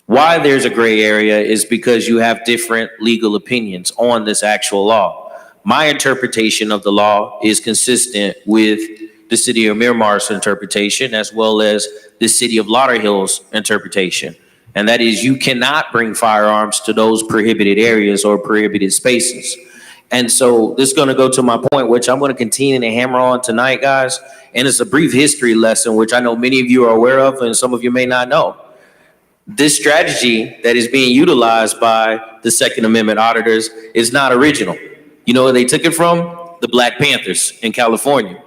why there's a gray area is because you have different legal opinions on this actual law. My interpretation of the law is consistent with the city of Miramar's interpretation, as well as the city of Lauderhill's interpretation. And that is, you cannot bring firearms to those prohibited areas or prohibited spaces. And so this is going to go to my point, which I'm going to continue to hammer on tonight, guys. And it's a brief history lesson, which I know many of you are aware of and some of you may not know. This strategy that is being utilized by the Second Amendment auditors is not original. You know where they took it from? The Black Panthers in California.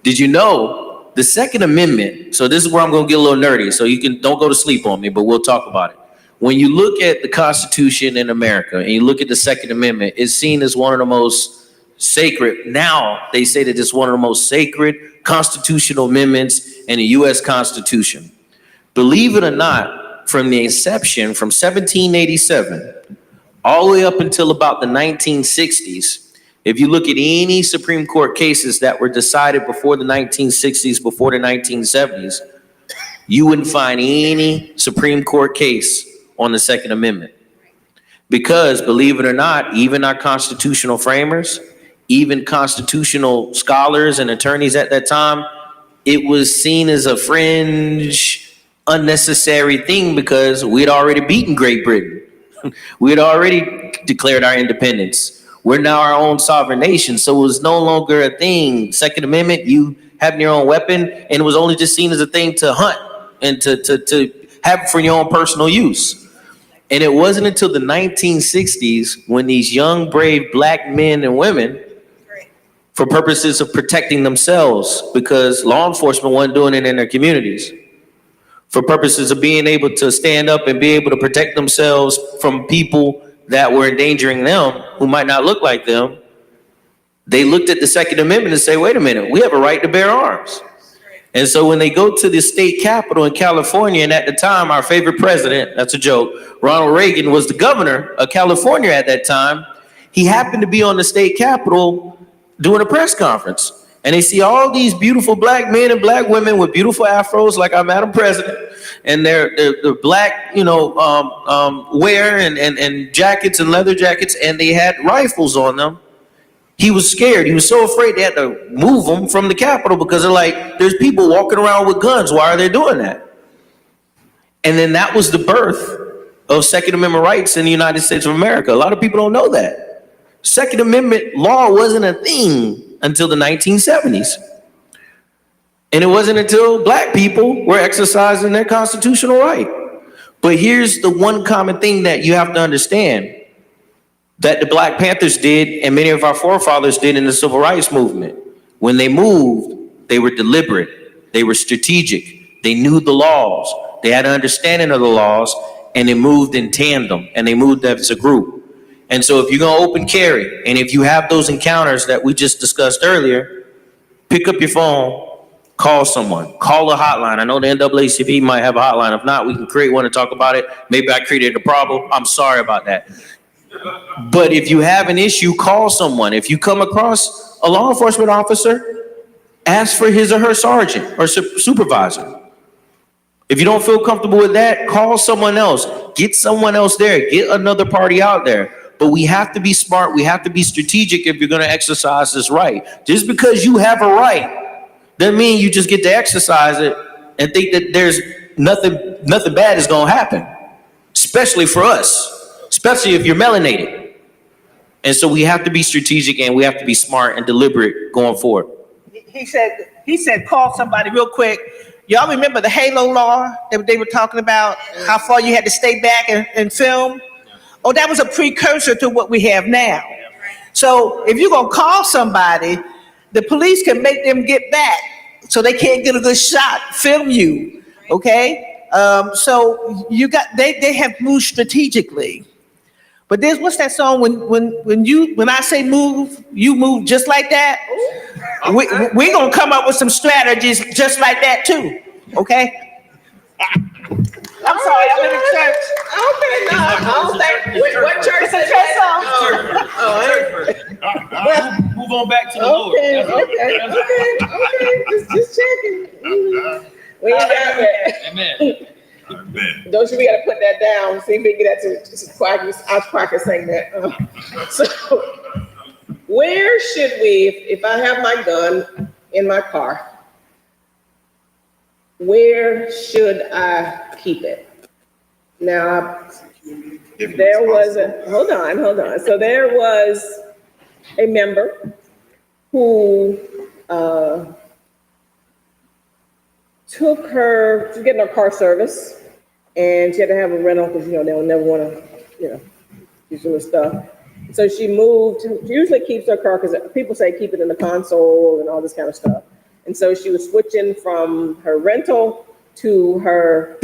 Did you know the Second Amendment? So this is where I'm going to get a little nerdy, so don't go to sleep on me, but we'll talk about it. When you look at the Constitution in America and you look at the Second Amendment, it's seen as one of the most sacred. Now they say that it's one of the most sacred constitutional amendments in the U.S. Constitution. Believe it or not, from the inception, from 1787 all the way up until about the 1960s, if you look at any Supreme Court cases that were decided before the 1960s, before the 1970s, you wouldn't find any Supreme Court case on the Second Amendment. Because, believe it or not, even our constitutional framers, even constitutional scholars and attorneys at that time, it was seen as a fringe, unnecessary thing because we had already beaten Great Britain. We had already declared our independence. We're now our own sovereign nation, so it was no longer a thing. Second Amendment, you have your own weapon, and it was only just seen as a thing to hunt and to have for your own personal use. And it wasn't until the 1960s when these young, brave Black men and women, for purposes of protecting themselves, because law enforcement wasn't doing it in their communities, for purposes of being able to stand up and be able to protect themselves from people that were endangering them, who might not look like them, they looked at the Second Amendment and say, wait a minute, we have a right to bear arms. And so when they go to the state capitol in California, and at the time, our favorite president, that's a joke, Ronald Reagan was the governor of California at that time. He happened to be on the state capitol doing a press conference. And they see all these beautiful Black men and Black women with beautiful afros like our Madam President, and they're Black, wear and jackets and leather jackets, and they had rifles on them. He was scared. He was so afraid they had to move them from the Capitol because they're like, there's people walking around with guns. Why are they doing that? And then that was the birth of Second Amendment rights in the United States of America. A lot of people don't know that. Second Amendment law wasn't a thing until the 1970s. And it wasn't until Black people were exercising their constitutional right. But here's the one common thing that you have to understand that the Black Panthers did and many of our forefathers did in the civil rights movement. When they moved, they were deliberate, they were strategic, they knew the laws, they had an understanding of the laws, and they moved in tandem, and they moved as a group. And so if you're going to open carry, and if you have those encounters that we just discussed earlier, pick up your phone, call someone, call a hotline. I know the NAACP might have a hotline. If not, we can create one to talk about it. Maybe I created a problem. I'm sorry about that. But if you have an issue, call someone. If you come across a law enforcement officer, ask for his or her sergeant or supervisor. If you don't feel comfortable with that, call someone else. Get someone else there. Get another party out there. But we have to be smart. We have to be strategic if you're going to exercise this right. Just because you have a right doesn't mean you just get to exercise it and think that there's nothing bad is going to happen, especially for us, especially if you're melanated. And so we have to be strategic and we have to be smart and deliberate going forward. He said, call somebody real quick. Y'all remember the Halo law that they were talking about, how far you had to stay back and film? Oh, that was a precursor to what we have now. So if you're going to call somebody, the police can make them get back so they can't get a good shot, film you, okay? So they have moved strategically. But there's, what's that song, when I say move, you move just like that? We gonna come up with some strategies just like that too, okay? I'm sorry, I'm in the church. Okay, no, I don't think, what church is that? Move on back to the Lord. Okay, just checking. We ain't got that. Amen. Don't you, we gotta put that down, see if we can get that to, I was practicing that. So, where should we, if I have my gun in my car, where should I keep it? Now, there was hold on. So there was a member who she was getting her car service, and she had to have a rental because, they'll never want to, do some stuff. So she moved. She usually keeps her car because people say keep it in the console and all this kind of stuff. And so she was switching from her rental to her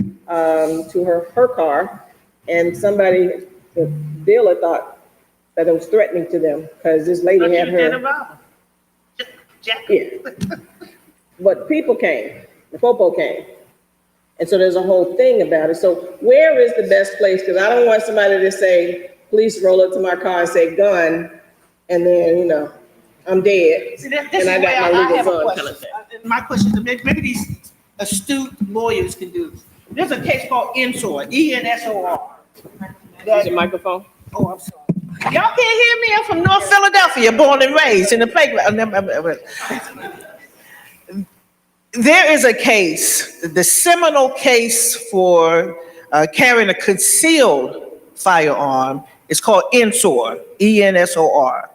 car, and somebody, the dealer, thought that it was threatening to them because this lady had her. Yeah. But people came, the popo came. And so there's a whole thing about it. So where is the best place? Because I don't want somebody to say, police roll up to my car and say gun, and then, I'm dead. See, this And is I got where my I legal have a fund question. kind of thing. My question is, maybe these astute lawyers can do this. There's a case called Ensor, E-N-S-O-R. Use your microphone. Oh, I'm sorry. Y'all can't hear me? I'm from North Philadelphia, born and raised in the playground. There is a case, the seminal case for carrying a concealed firearm. It's called Ensor, E-N-S-O-R.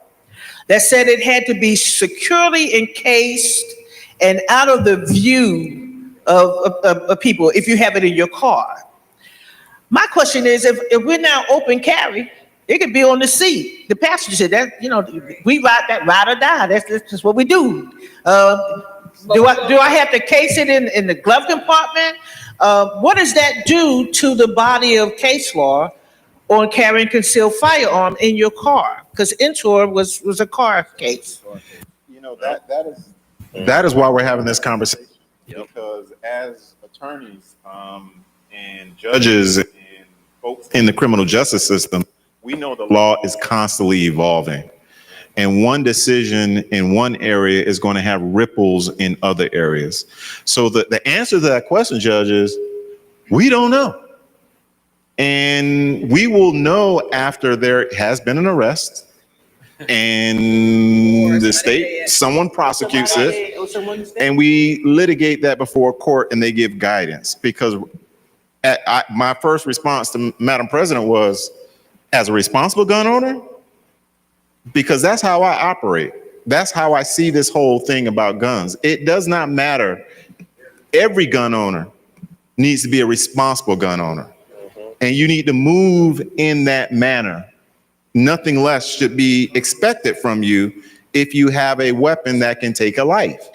That said it had to be securely encased and out of the view of people if you have it in your car. My question is, if we're now open carry, it could be on the seat. The passenger said that, we ride or die. That's just what we do. Do I have to case it in the glove compartment? What does that do to the body of case law on carrying concealed firearm in your car? Because Ensor was a car case. That is why we're having this conversation. Because as attorneys and judges and folks in the criminal justice system, we know the law is constantly evolving. And one decision in one area is going to have ripples in other areas. So the answer to that question, Judge, is we don't know. And we will know after there has been an arrest and the state, someone prosecutes it, and we litigate that before court and they give guidance. Because my first response to Madam President was, as a responsible gun owner, because that's how I operate. That's how I see this whole thing about guns. It does not matter. Every gun owner needs to be a responsible gun owner. And you need to move in that manner. Nothing less should be expected from you if you have a weapon that can take a life.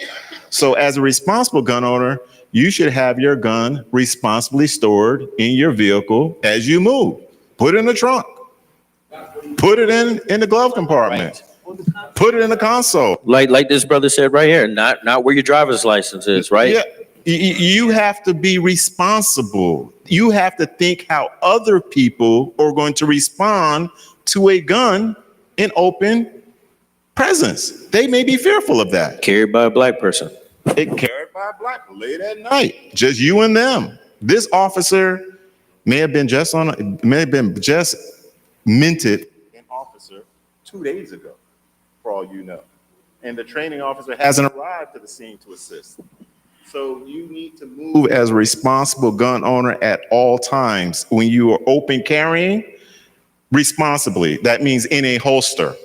So as a responsible gun owner, you should have your gun responsibly stored in your vehicle as you move. Put it in the trunk. Put it in the glove compartment. Put it in the console. Like this brother said right here, not where your driver's license is, right? Yeah. You have to be responsible. You have to think how other people are going to respond to a gun in open presence. They may be fearful of that. Carried by a black person. It carried by a black late at night, just you and them. This officer may have been just minted an officer 2 days ago, for all you know. And the training officer hasn't arrived to the scene to assist. So you need to move as a responsible gun owner at all times. When you are open carrying, responsibly. That means in a holster,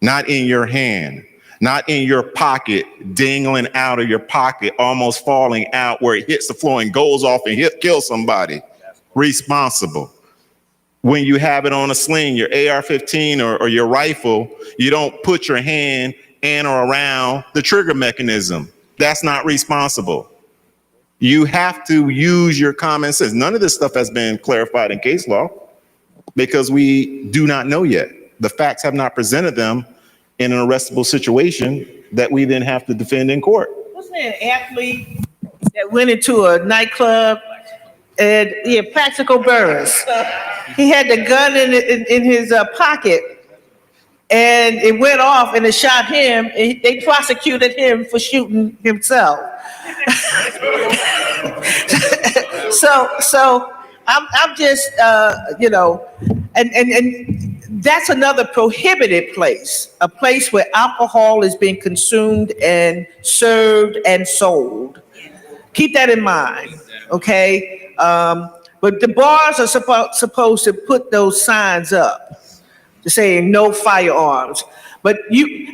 not in your hand, not in your pocket, dangling out of your pocket, almost falling out where it hits the floor and goes off and kills somebody. Responsible. When you have it on a sling, your AR-15 or your rifle, you don't put your hand in or around the trigger mechanism. That's not responsible. You have to use your common sense. None of this stuff has been clarified in case law because we do not know yet. The facts have not presented them in an arrestable situation that we then have to defend in court. Wasn't there an athlete that went into a nightclub and he had Plaxico Burress? He had the gun in his pocket and it went off and it shot him. And they prosecuted him for shooting himself. So I'm just, and that's another prohibited place, a place where alcohol is being consumed and served and sold. Keep that in mind, okay? But the bars are supposed to put those signs up to say no firearms. But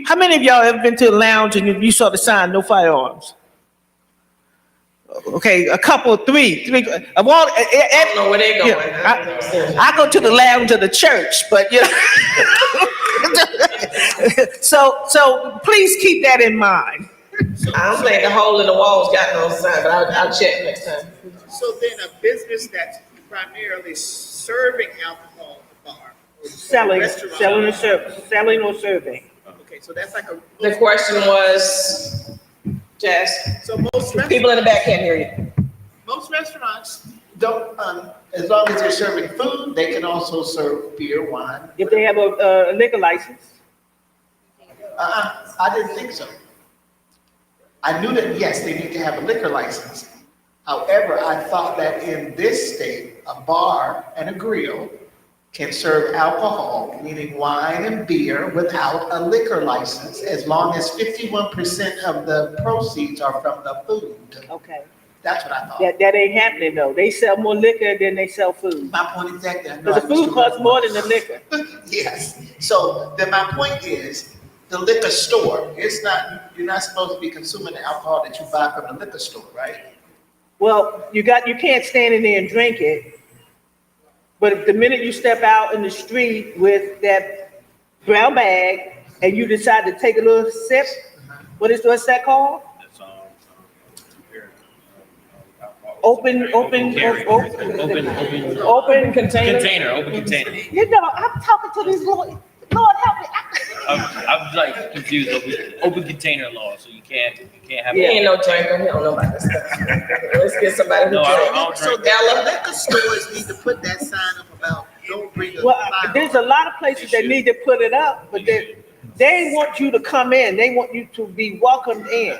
how many of y'all ever been to a lounge and you saw the sign, no firearms? Okay, a couple, three of all. I don't know where they going. I go to the lounge of the church, but so please keep that in mind. I'm saying the hole in the walls got no sign, but I'll check next time. So then a business that's primarily serving alcohol at the bar. Or Selling or serving. Okay, so that's like a. The question was, Jazz, So most people in the back can't hear you. most restaurants don't, as long as they're serving food, they can also serve beer, wine. If they have a liquor license. I didn't think so. I knew that, yes, they need to have a liquor license. However, I thought that in this state, a bar and a grill can serve alcohol, meaning wine and beer, without a liquor license, as long as 51% of the proceeds are from the food. Okay. That's what I thought. That ain't happening though. They sell more liquor than they sell food. My point exactly. I know Because the I used food to costs run more one. than the liquor. Yes. So then my point is, the liquor store, you're not supposed to be consuming the alcohol that you buy from the liquor store, right? Well, you can't stand in there and drink it. But if the minute you step out in the street with that brown bag and you decide to take a little sip, what's that called? Open container. Open container. You know, I'm talking to these lawyers. Lord help me. I'm like confused. Open container law, so you can't have. He ain't no drinker, he don't know about this stuff. Let's get somebody who No, I drinks. don't So drink. the liquor stores need to put that sign up about don't bring a Well, firearm. there's a lot of places that need to put it up, but they want you to come in. They want you to be welcomed in.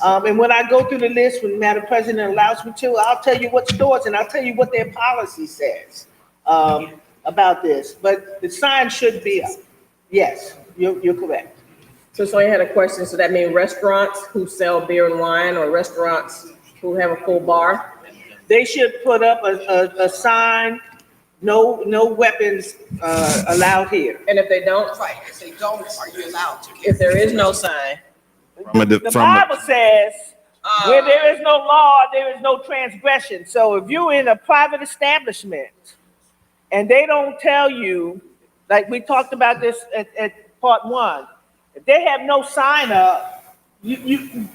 And when I go through the list, when Madam President allows me to, I'll tell you what stores and I'll tell you what their policy says about this. But the sign should be up. Yes, you're correct. So Sonia had a question, so that means restaurants who sell beer and wine or restaurants who have a full bar? They should put up a sign, no weapons allowed here. And if they don't, Right, if they don't, are you allowed to? if there is no sign, The Bible says, where there is no law, there is no transgression. So if you're in a private establishment and they don't tell you, like we talked about this at part one, if they have no sign up, you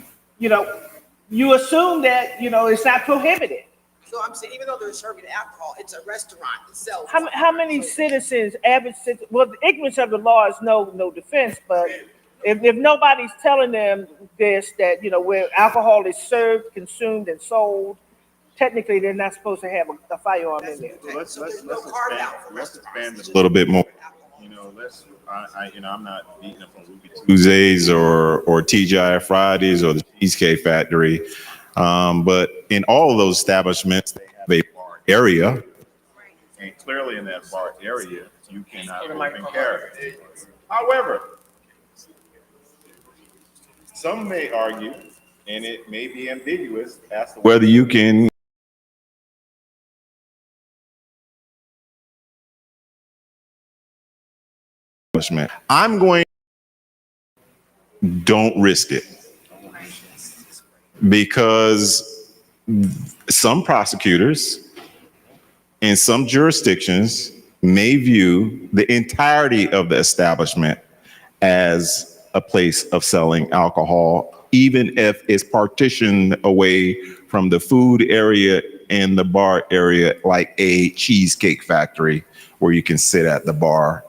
assume that, it's not prohibited. So I'm saying, even though they're serving alcohol, it's a restaurant itself. How many citizens, average citizens, well, the ignorance of the law is no defense, but if nobody's telling them this, that, where alcohol is served, consumed, and sold, technically, they're not supposed to have a firearm in there. Let's there's no carve out for expand it a little bit more. I'm not eating it from Ruby Tuesdays or TGI Fridays or the Cheesecake Factory. But in all of those establishments, they have a bar area. And clearly in that bar area, you cannot open carry. However, some may argue, and it may be ambiguous, as to whether you can I'm going, don't risk it. Because some prosecutors in some jurisdictions may view the entirety of the establishment as a place of selling alcohol, even if it's partitioned away from the food area and the bar area, like a Cheesecake Factory where you can sit at the bar.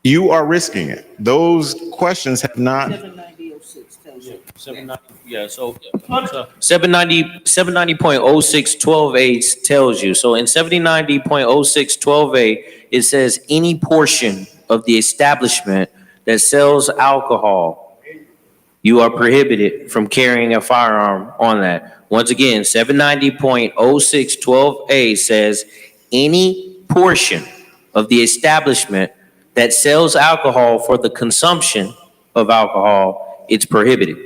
You are risking it. Those questions have not. 79006 tells you. 790.0612A tells you. So in 790.0612A, it says any portion of the establishment that sells alcohol, you are prohibited from carrying a firearm on that. Once again, 790.0612A says any portion of the establishment that sells alcohol for the consumption of alcohol, it's prohibited.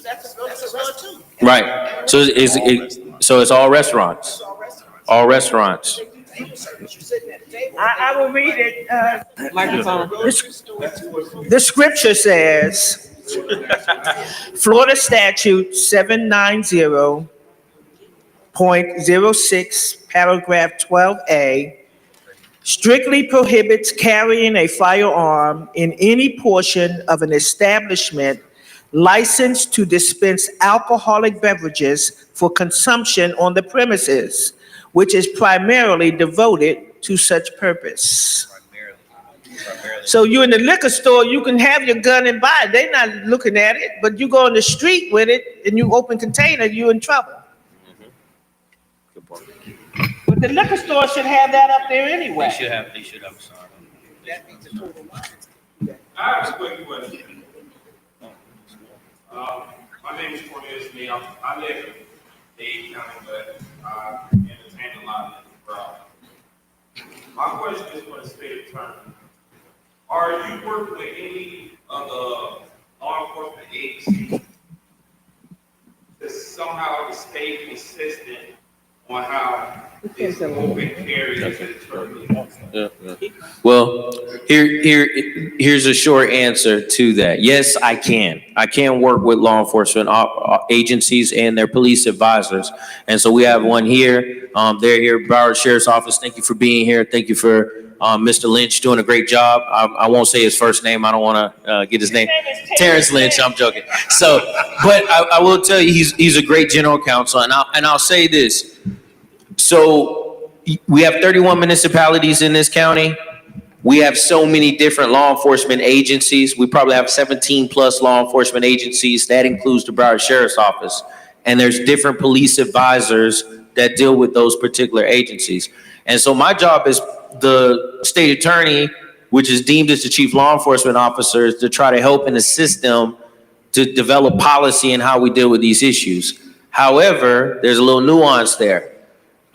That's a restaurant too. Right. So it's all restaurants. All restaurants. I will read it. Microphone. The scripture says, Florida statute 790.06, paragraph 12A, strictly prohibits carrying a firearm in any portion of an establishment licensed to dispense alcoholic beverages for consumption on the premises, which is primarily devoted to such purpose. So you in the liquor store, you can have your gun and buy it. They're not looking at it, but you go on the street with it and you open container, you're in trouble. But the liquor store should have that up there anyway. They should have a sign. I have a quick question. My name is Cornelius Lee. I live in Dade County, but I entertain a lot of this crowd. My question is for the state attorney. Are you working with any of the law enforcement agencies to somehow stay consistent on how this open carry is interpreted? Well, here's a short answer to that. Yes, I can. I can work with law enforcement agencies and their police advisors. And so we have one here. They're here, Broward Sheriff's Office. Thank you for being here. Thank you for Mr. Lynch doing a great job. I won't say his first name. I don't want to get his name. Terrence Lynch. I'm joking. So, but I will tell you, he's a great general counsel. And I'll say this. So we have 31 municipalities in this county. We have so many different law enforcement agencies. We probably have 17 plus law enforcement agencies. That includes the Broward Sheriff's Office. And there's different police advisors that deal with those particular agencies. And so my job as the state attorney, which is deemed as the chief law enforcement officer, is to try to help and assist them to develop policy and how we deal with these issues. However, there's a little nuance there.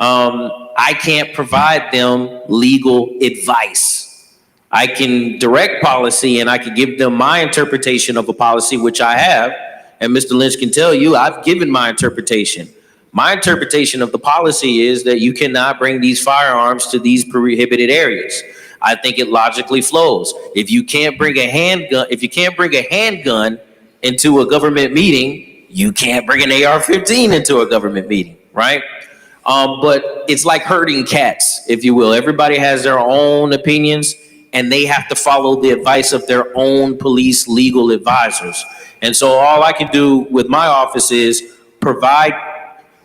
I can't provide them legal advice. I can direct policy and I can give them my interpretation of a policy, which I have. And Mr. Lynch can tell you, I've given my interpretation. My interpretation of the policy is that you cannot bring these firearms to these prohibited areas. I think it logically flows. If you can't bring a handgun, into a government meeting, you can't bring an AR-15 into a government meeting, right? But it's like herding cats, if you will. Everybody has their own opinions and they have to follow the advice of their own police legal advisors. And so all I can do with my office is provide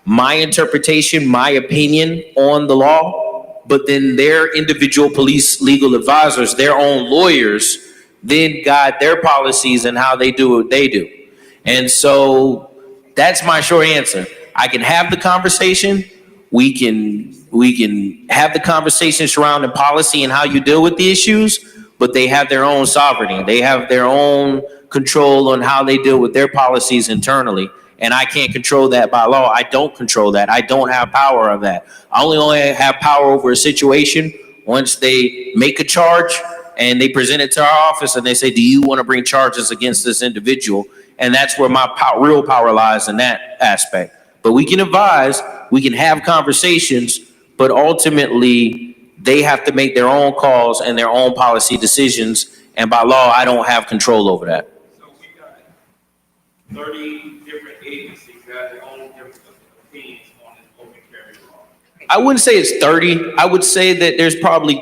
my interpretation, my opinion on the law, but then their individual police legal advisors, their own lawyers, then guide their policies and how they do what they do. And so that's my short answer. I can have the conversation. We can have the conversation surrounding policy and how you deal with the issues, but they have their own sovereignty. They have their own control on how they deal with their policies internally. And I can't control that by law. I don't control that. I don't have power of that. I only have power over a situation once they make a charge and they present it to our office and they say, do you want to bring charges against this individual? And that's where my real power lies in that aspect. But we can advise, we can have conversations, but ultimately they have to make their own calls and their own policy decisions. And by law, I don't have control over that. So we got 30 different agencies that have their own different opinions on this open carry law. I wouldn't say it's 30. I would say that there's probably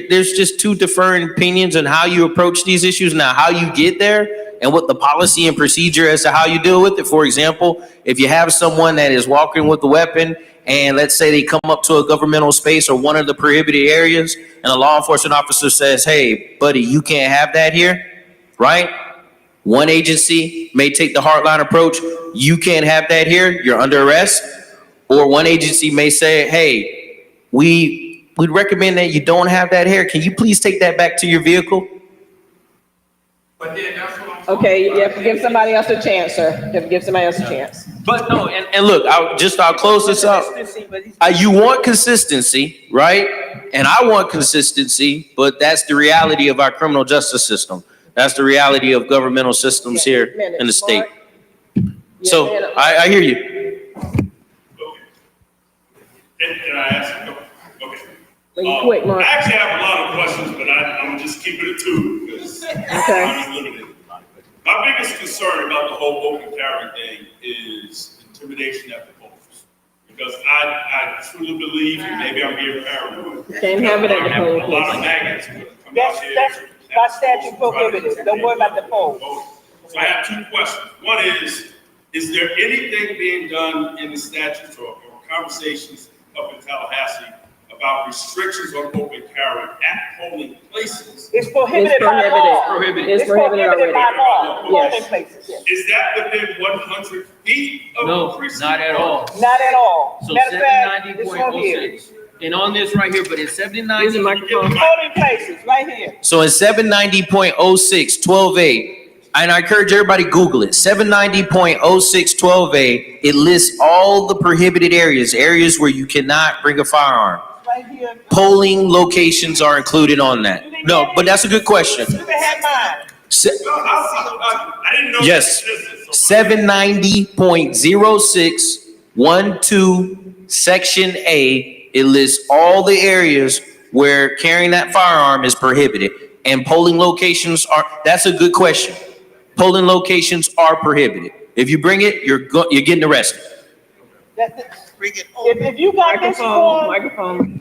there's just two different opinions on how you approach these issues. Now, how you get there and what the policy and procedure as to how you deal with it. For example, if you have someone that is walking with a weapon and let's say they come up to a governmental space or one of the prohibited areas and a law enforcement officer says, hey, buddy, you can't have that here, right? One agency may take the hardline approach. You can't have that here. You're under arrest. Or one agency may say, hey, we'd recommend that you don't have that here. Can you please take that back to your vehicle? But then that's what I'm talking Okay, you have to about. give somebody else a chance, sir. You have to give somebody else a chance. But no, and look, I'll close this out. You want consistency, right? And I want consistency, but that's the reality of our criminal justice system. That's the reality of governmental systems here in the state. So I hear you. Can I ask a couple? Okay. Quick, Mark. I actually have a lot of questions, but I'm gonna just keep it at two because time is limited. My biggest concern about the whole open carry thing is intimidation at the polls. Because I truly believe, and maybe I'm being paranoid. Can't have it at the polling A lot of place. maggots come out here. That's by statute prohibited. Don't worry about the poll. So I have two questions. One is there anything being done in the statutes or conversations up in Tallahassee about restrictions on open carry at polling places? It's prohibited It's by law. prohibited. It's prohibited already. by law. Yes. Polling places, yes. Is that within 100 feet of the No, precinct? not at all. Not at all. So Matter of fact, this one here. 790.06. And on this right here, but in Use the 790. microphone. Polling places, right here. So in 790.06, 12A, and I encourage everybody to Google it, 790.06, 12A, it lists all the prohibited areas where you cannot bring a firearm. Right here. Polling locations are included on that. No, but that's a good question. You can have mine. Se- No, I didn't know. Yes, that existed, so- 790.0612, Section A, it lists all the areas where carrying that firearm is prohibited. And polling locations that's a good question. Polling locations are prohibited. If you bring it, you're getting arrested. If you got this form, Microphone.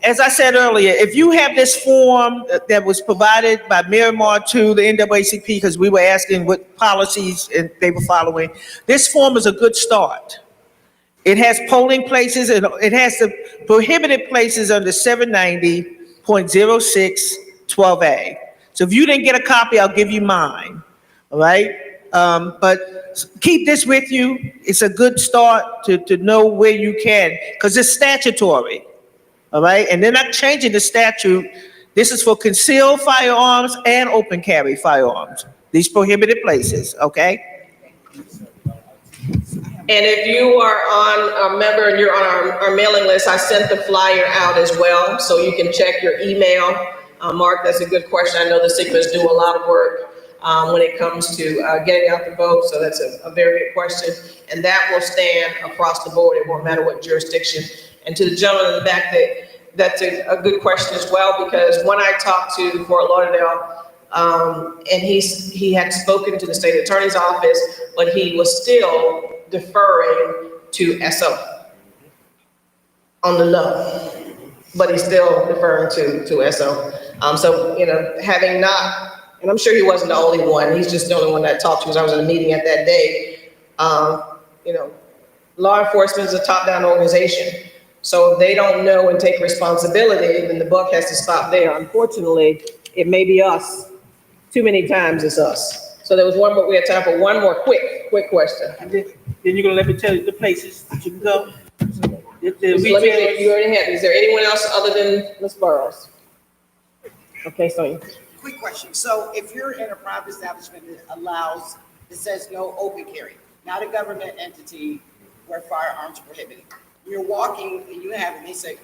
As I said earlier, if you have this form that was provided by Miramar to the NAACP, because we were asking what policies and they were following, this form is a good start. It has polling places and it has the prohibited places under 790.06 12A. So if you didn't get a copy, I'll give you mine, all right? But keep this with you. It's a good start to know where you can, because it's statutory, all right? And they're not changing the statute. This is for concealed firearms and open carry firearms, these prohibited places, okay? And if you are on a member and you're on our mailing list, I sent the flyer out as well, so you can check your email. Mark, that's a good question. I know the Sigmas do a lot of work when it comes to getting out the vote, so that's a very good question. And that will stand across the board. It won't matter what jurisdiction. And to the gentleman in the back, that's a good question as well, because when I talked to Fort Lauderdale, and he had spoken to the state attorney's office, but he was still deferring to SO on the low, but he's still deferring to SO. So, having not, and I'm sure he wasn't the only one, he's just the only one that I talked to, because I was in a meeting at that day. Law enforcement is a top-down organization. So if they don't know and take responsibility, then the buck has to stop there. Unfortunately, it may be us. Too many times it's us. So there was one more, we had time for one more quick question. and then you're gonna let me tell you the places that you can go. The Let me, retailers- you already had, is there anyone else other than Ms. Burrows? Okay, Sonia. Quick question. So if you're in a private establishment that allows, it says no open carry, not a government entity where firearms are prohibited. You're walking and you have, and they say,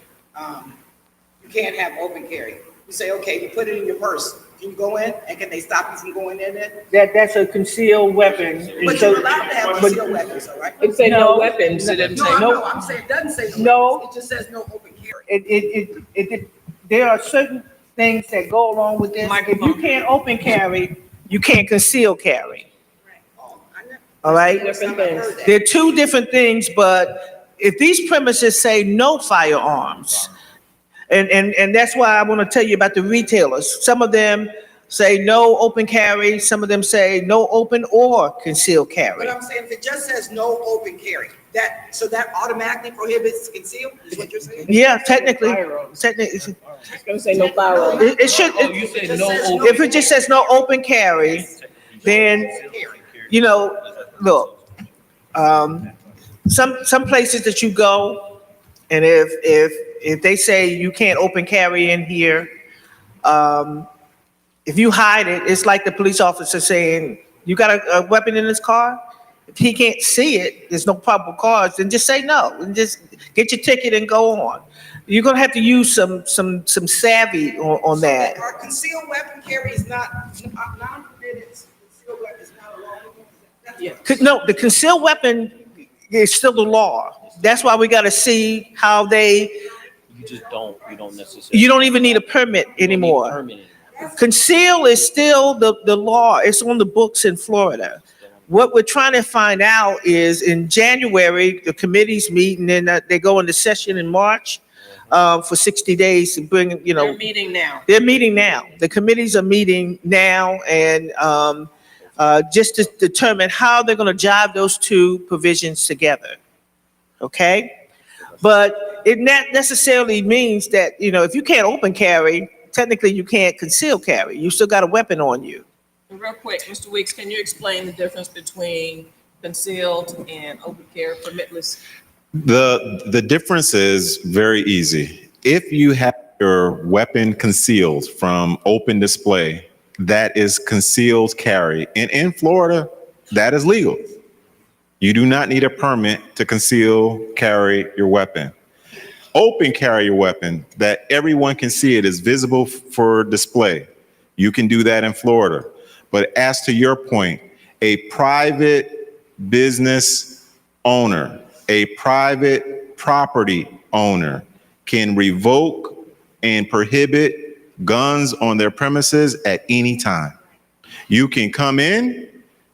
you can't have open carry. You say, okay, you put it in your purse. Can you go in? And can they stop you from going in it? That's a concealed weapon. And But so- you're allowed to have but- concealed weapons, all right? It said no No. weapons, it didn't No, say I no. know, I'm saying, it doesn't say No. weapons. It just says no open carry. There are certain things that go along with this. If you can't open carry, You can't conceal carry, Oh, I know. all right? Different First time I things. heard that. They're two different things, but if these premises say no firearms, and that's why I want to tell you about the retailers. Some of them say no open carry, some of them say no open or concealed carry. But I'm saying if it just says no open carry, so that automatically prohibits conceal, is what you're saying? Yeah, technically, It's gonna say no firearms. it should, Oh, you said no open. if it just says no open carry, then, you know, look, some places that you go, and if they say you can't open carry in here, if you hide it, it's like the police officer saying, you got a weapon in this car? If he can't see it, there's no probable cause, then just say no, and just get your ticket and go on. You're gonna have to use some savvy on that. Our concealed weapon carry is not permitted, concealed weapon is not a law. Yeah. No, the concealed weapon is still the law. That's why we gotta see how You don't necessarily. you don't even need a permit anymore. Permanent. Conceal is still the law. It's on the books in Florida. What we're trying to find out is in January, the committee's meeting and they go into session in March for 60 days to bring, you know. They're meeting now. They're meeting now. The committees are meeting now and just to determine how they're going to jive those two provisions together. Okay? But it not necessarily means that, you know, if you can't open carry, technically you can't conceal carry. You still got a weapon on you. Real quick, Mr. Weeks, can you explain the difference between concealed and open carry permitless? The difference is very easy. If you have your weapon concealed from open display, that is concealed carry. And in Florida, that is legal. You do not need a permit to conceal carry your weapon. Open carry your weapon that everyone can see it is visible for display. You can do that in Florida. But as to your point, a private business owner, a private property owner can revoke and prohibit guns on their premises at any time. You can come in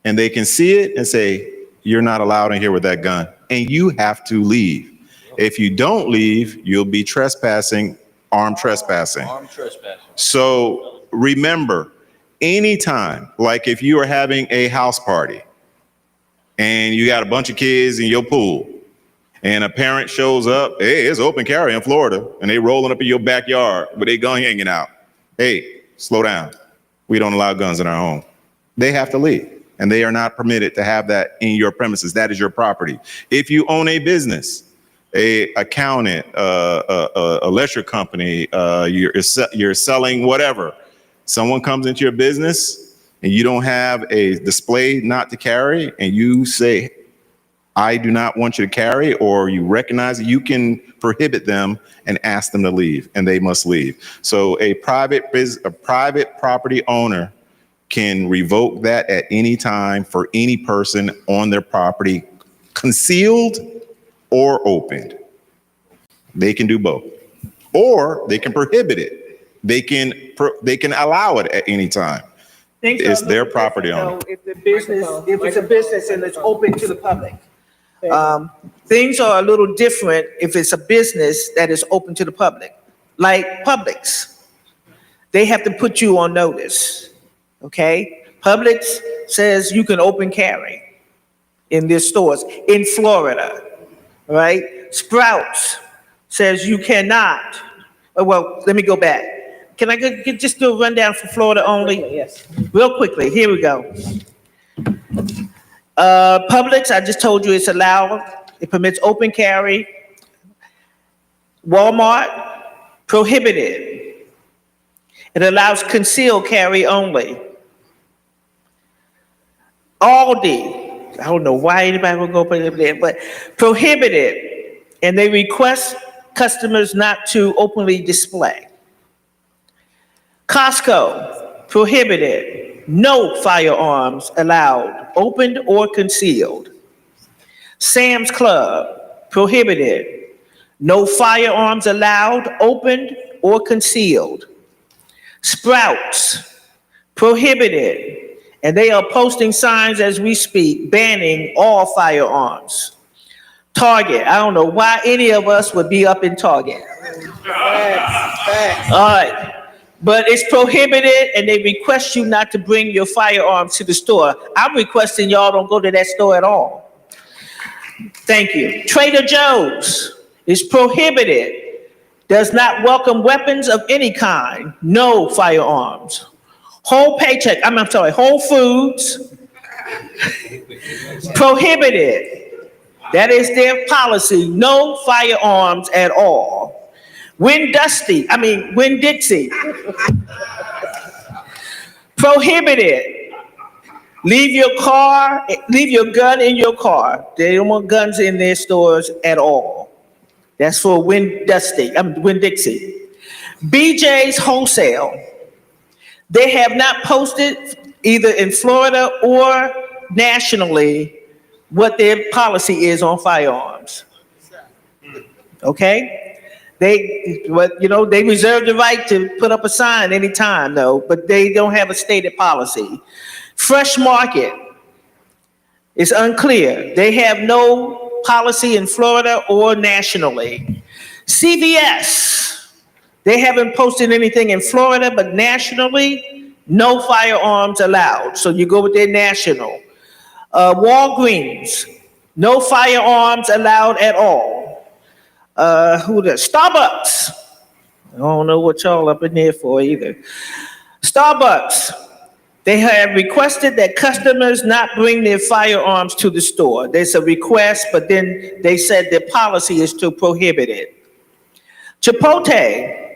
and they can see it and say, you're not allowed in here with that gun, and you have to leave. If you don't leave, you'll be trespassing, armed trespassing. Armed trespassing. So remember, anytime, like if you are having a house party and you got a bunch of kids in your pool and a parent shows up, hey, it's open carry in Florida, and they rolling up in your backyard with their gun hanging out. Hey, slow down. We don't allow guns in our home. They have to leave, and they are not permitted to have that in your premises. That is your property. If you own a business, a accountant, a electric company, you're selling whatever, someone comes into your business and you don't have a display not to carry, and you say, I do not want you to carry, or you recognize that you can prohibit them and ask them to leave, and they must leave. So a private property owner can revoke that at any time for any person on their property, concealed or opened. They can do both, or they can prohibit it. They can allow it at any time. It's their property owner. If it's a business and it's open to the public. Things are a little different if it's a business that is open to the public, like Publix. They have to put you on notice, okay? Publix says you can open carry in their stores in Florida, right? Sprouts says you cannot. Well, let me go back. Can I just do a rundown for Florida only? Yes. Real quickly, here we go. Publix, I just told you it's allowed. It permits open carry. Walmart, prohibited. It allows concealed carry only. Aldi, I don't know why anybody would go there, but prohibited. And they request customers not to openly display. Costco, prohibited. No firearms allowed, opened or concealed. Sam's Club, prohibited. No firearms allowed, opened or concealed. Sprouts, prohibited. And they are posting signs as we speak, banning all firearms. Target. I don't know why any of us would be up in Target. Facts. All right. But it's prohibited and they request you not to bring your firearms to the store. I'm requesting y'all don't go to that store at all. Thank you. Trader Joe's is prohibited, does not welcome weapons of any kind, no firearms. Whole Foods, prohibited. That is their policy, no firearms at all. Winn-Dixie, prohibited. Leave your gun in your car. They don't want guns in their stores at all. That's for Winn-Dixie. BJ's Wholesale. They have not posted either in Florida or nationally what their policy is on firearms. Okay? They reserve the right to put up a sign anytime though, but they don't have a stated policy. Fresh Market is unclear. They have no policy in Florida or nationally. CVS, they haven't posted anything in Florida, but nationally, no firearms allowed. So you go with their national. Walgreens, no firearms allowed at all. Starbucks, I don't know what y'all up in there for either. Starbucks, they have requested that customers not bring their firearms to the store. There's a request, but then they said their policy is to prohibit it. Chipotle,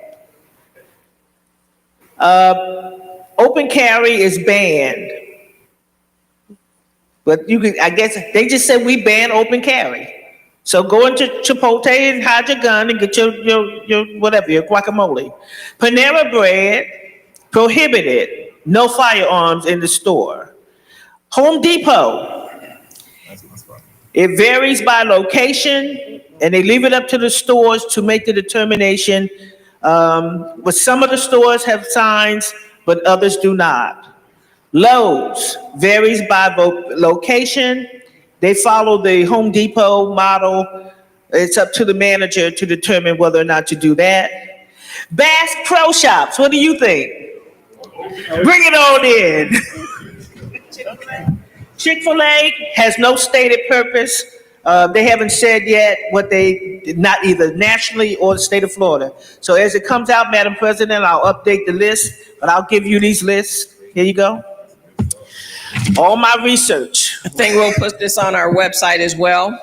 open carry is banned. But I guess they just said we ban open carry. So go into Chipotle and hide your gun and get your guacamole. Panera Bread, prohibited, no firearms in the store. Home Depot, it varies by location and they leave it up to the stores to make the determination. But some of the stores have signs, but others do not. Lowe's varies by location. They follow the Home Depot model. It's up to the manager to determine whether or not to do that. Bass Pro Shops, what do you think? Bring it on in. Chick-fil-A has no stated purpose. They haven't said yet what not either nationally or the state of Florida. So as it comes out, Madam President, I'll update the list, but I'll give you these lists. Here you go. All my research. I think we'll put this on our website as well.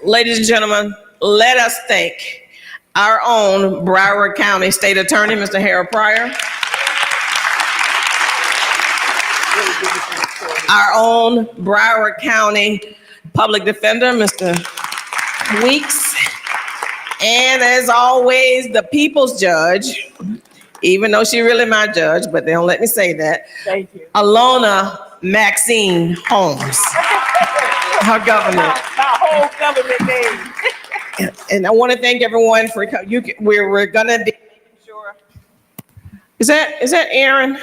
Ladies and gentlemen, let us thank our own Broward County State Attorney, Mr. Harold Pryor. Our own Broward County Public Defender, Mr. Weeks. And as always, the People's Judge, even though she really my judge, but they don't let me say that. Thank you. Alona Maxine Holmes, her government. My whole government name. And I want to thank everyone for we're gonna be making sure. Is that Aaron?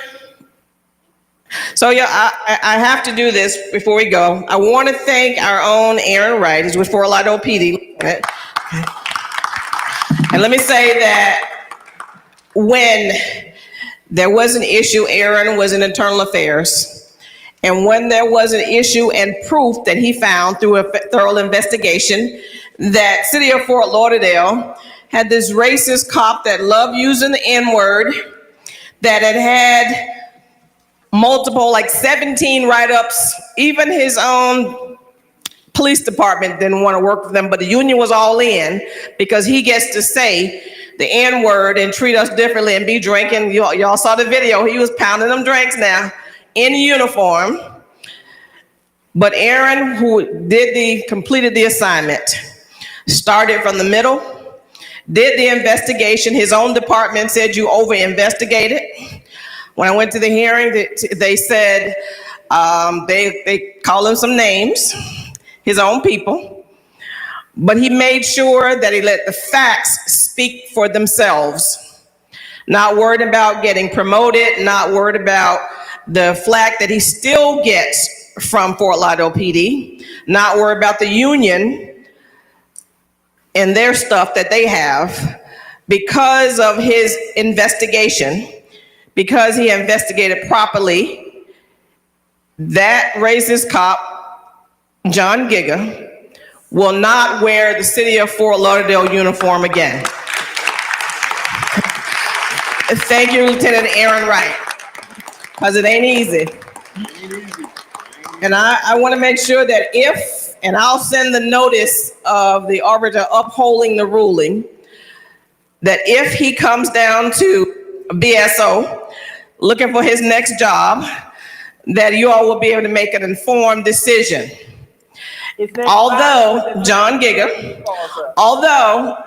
So yeah, I have to do this before we go. I want to thank our own Aaron Wright, who's with Fort Lauderdale PD. And let me say that when there was an issue, Aaron was in internal affairs. And when there was an issue and proof that he found through a thorough investigation that City of Fort Lauderdale had this racist cop that loved using the N-word, that had multiple, like 17 write-ups, even his own police department didn't want to work with them, but the union was all in because he gets to say the N-word and treat us differently and be drinking. Y'all saw the video. He was pounding them drinks now in uniform. But Aaron, who completed the assignment, started from the middle, did the investigation. His own department said you over-investigated. When I went to the hearing, they said they call him some names, his own people. But he made sure that he let the facts speak for themselves. Not worried about getting promoted, not worried about the flack that he still gets from Fort Lauderdale PD, not worry about the union and their stuff that they have because of his investigation, because he investigated properly. That racist cop, John Giga, will not wear the city of Fort Lauderdale uniform again. Thank you, Lieutenant Aaron Wright, because it ain't easy. And I want to make sure that if, and I'll send the notice of the arbiter upholding the ruling, that if he comes down to BSO looking for his next job, that you all will be able to make an informed decision. Although, John Giga, although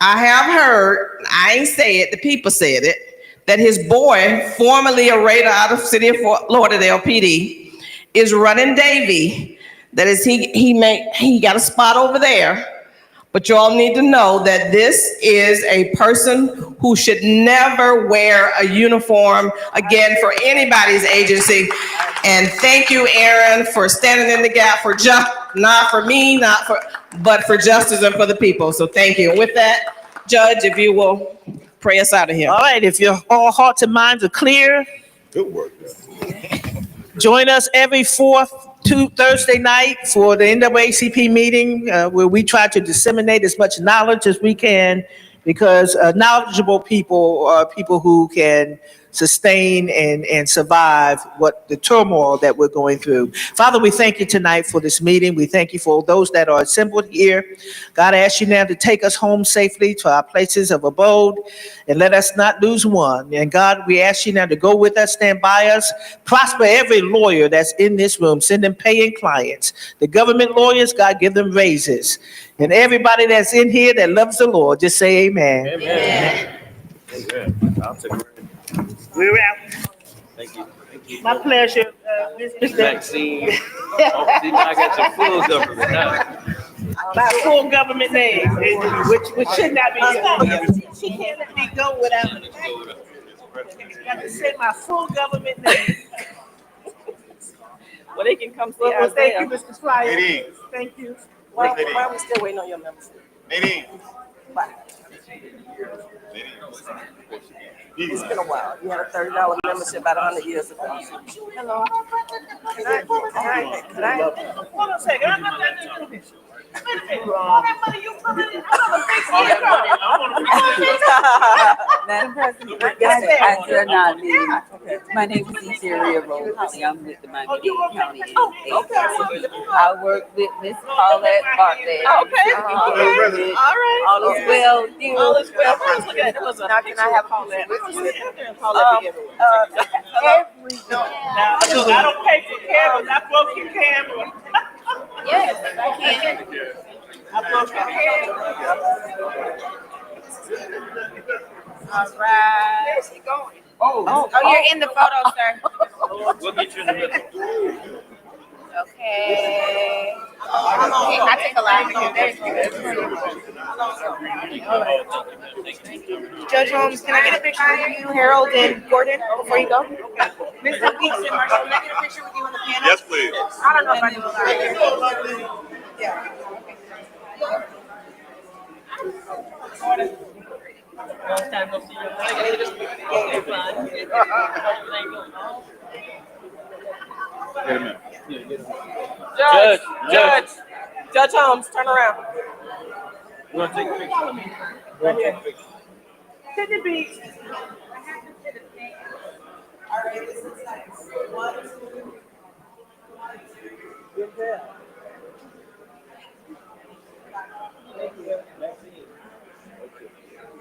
I have heard, I ain't say it, the people said it, that his boy, formerly a raider out of city of Fort Lauderdale PD, is running Davie. That is, he got a spot over there. But you all need to know that this is a person who should never wear a uniform again for anybody's agency. And thank you, Aaron, for standing in the gap for not for me, but for justice and for the people. So thank you. With that, Judge, if you will pray us out of here. All right, if your all hearts and minds are clear, Good work. join us every fourth Thursday night for the NAACP meeting, where we try to disseminate as much knowledge as we can, because knowledgeable people are people who can sustain and survive what the turmoil that we're going through. Father, we thank you tonight for this meeting. We thank you for those that are assembled here. God, I ask you now to take us home safely to our places of abode and let us not lose one. And God, we ask you now to go with us, stand by us, prosper every lawyer that's in this room, send them paying clients. The government lawyers, God, give them raises. And everybody that's in here that loves the Lord, just say amen. Amen. We're out. Thank you. My pleasure, Mr. Vaccine. Oh, see, now I got your full government now. My full government name, which should not be. She can't let me go without. Got to say my full government name. Well, they can come see Well, us thank there. you, Mr. Flyer. Nadine. Thank you. Why are we still waiting on your membership? Nadine. It's been a while. You had a $30 membership about 100 years ago. Hello. Can I? Hold on a second. I'm not done this business. Wait a minute. All that money you put in, I want to fix Madam President, Yes, ma'am. I dare not leave. My name is Etheria Rowe-Holly. I'm with the Miami-Dade County Agency. I work with Miss Paulette Bartlett. Okay. All right. All is well, dear. All is well. I was looking at it. Now, can I have Paulette? Paulette be everywhere. Every Now, look, I don't pay for cameras. I broke your camera. yes, I can. I broke your camera. All right. Where's he going? Oh, you're in the photo, sir. We'll get you in the middle. Okay. I take a lot. Judge Holmes, can I get a picture with you, Harold and Gordon, before you go? Mr. Weeks and Marshall, can I get a picture with you on the panel? Yes, please. I don't know if I can. Yeah. Long time no see you. Judge Holmes, turn around. You want to take a picture? Right here. Sydney Beach.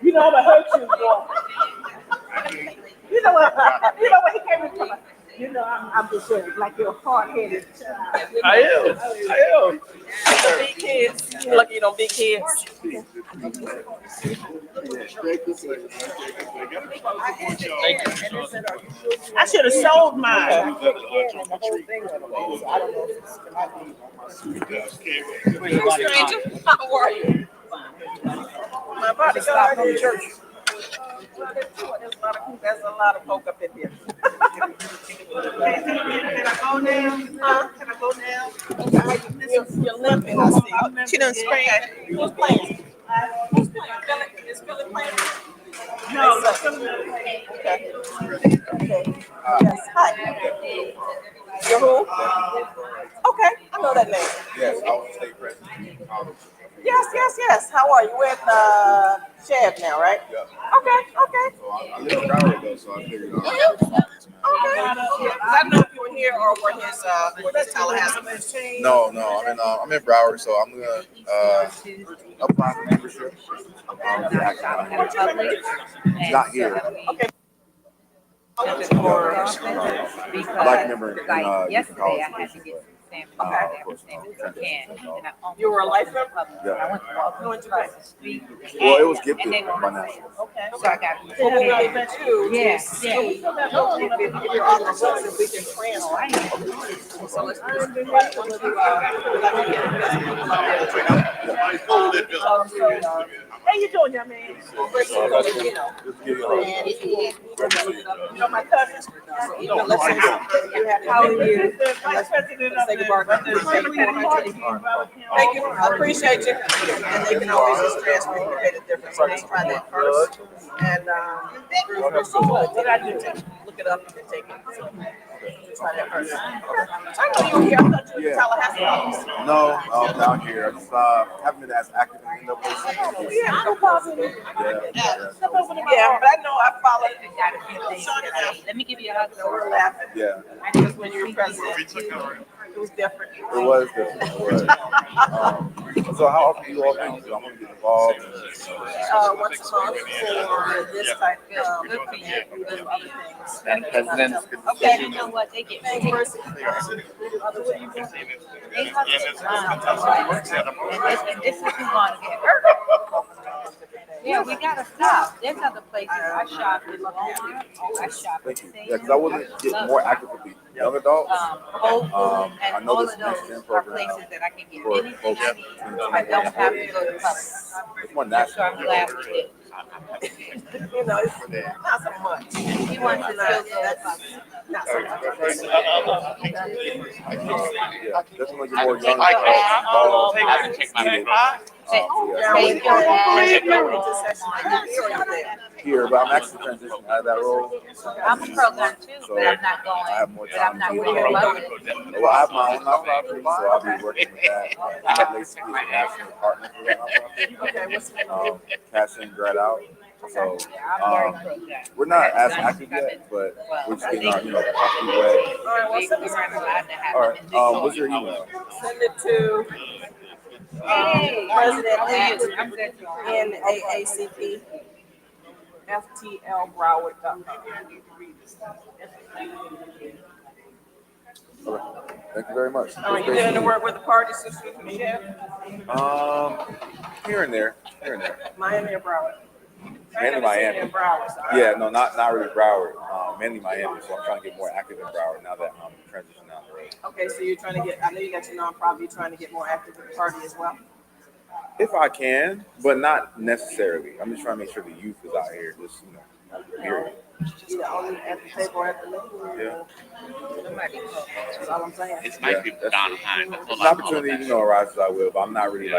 You know I'm a hurt you, boy. You know what he came in for. You know I'm just saying, like you're hard-headed. I am. Big kids. You're lucky you don't big kids. I should have sold mine. Stranger, how are you? My bodyguard in church. There's a lot of folk up in here. Can I go now? Can I go now? You're limping, I see. She done sprained. Who's playing? Is Philip playing? No. Okay. Okay. Yes, hi. You're who? Okay, I know that name. Yes, I was state president. Yes. How are you? We're at Chev now, right? Yeah. Okay. So I live in Broward though, so I figured out. Okay. I don't know if you were here or were his Tallahassee. No, I'm in Broward, so I'm gonna apply for membership. Not here. Okay. Because Black member in, like yesterday, I different had to get some samples Okay. of everything that you can. And I almost You were a life member? I went to walk You went to across the street. Well, it was gifted And they were by missing. now. Okay. So I got. So we're gonna get you. Yes. If you're on the books, if we can transfer. So let's How you doing, young man? You know, my cousin. How are you? Vice President of Say the. goodbye. Thank you, I appreciate you. And they can always just transfer and pay the difference, so let's try that first. And, we'll see what I do, look it up and take it. So, we'll try that first. I know you were here, I thought you were in Tallahassee office. No, down here. I just haven't been as active in the NAACP. Yeah, no problem. Yeah, but I know I followed it. Got a few things today. Let me give you a hug. So we're laughing. Yeah, Because when you were president, it was different. it was different. It was. So how often do you all meet? 'Cause I want to get involved. Once a month for this type of, Good for you. and other things. And President. Okay, you know what? They get. Thank you. They hug and this is who gonna get hurt. Yeah, we gotta stop. There's other places. I shop in Walmart. I shop Thank in you. St. Yeah, because I want to get more active with the young adults. Whole Foods, I and know all this of those next gen are program places that I can get for anything folks I need. I don't have to go to Publix. It's more So national. I'm glad we did. You know, it's not so much. He wants to still go to Publix. Not so much. Yeah, definitely get more young adults involved. Take your ass. Here, but I'm actually transitioning out of that role. I'm a program too, So but I'm not I have going, more but I'm time not to going get to involved. Publix. Well, I have my own nonprofit, so I'll be working with that. I have LACP as a national partner for that nonprofit. Cash in, grad out. So I'm very pro that. we're not as active yet, but we're just getting our, our feet wet. All right, well, send We it were glad to have All him in right, this. what's your email? to, President I'm good. NAACP, FTLBroward.com. Okay. Thank you very much. Are you doing the work with the party, Sister Michelle? Here and there. Miami or Broward? Mainly Miami. In Broward, so Yeah, no, not really Broward. Mainly Miami. So I'm trying to get more active in Broward now that I'm transitioning out the road. Okay, so you're trying to get, I know you got your nonprofit, you're trying to get more active with the party as well? If I can, but not necessarily. I'm just trying to make sure the youth is out here, just period. Either on at the table or at the meeting. Yeah. That's all I'm saying. It's an opportunity, arises, I will, but I'm not really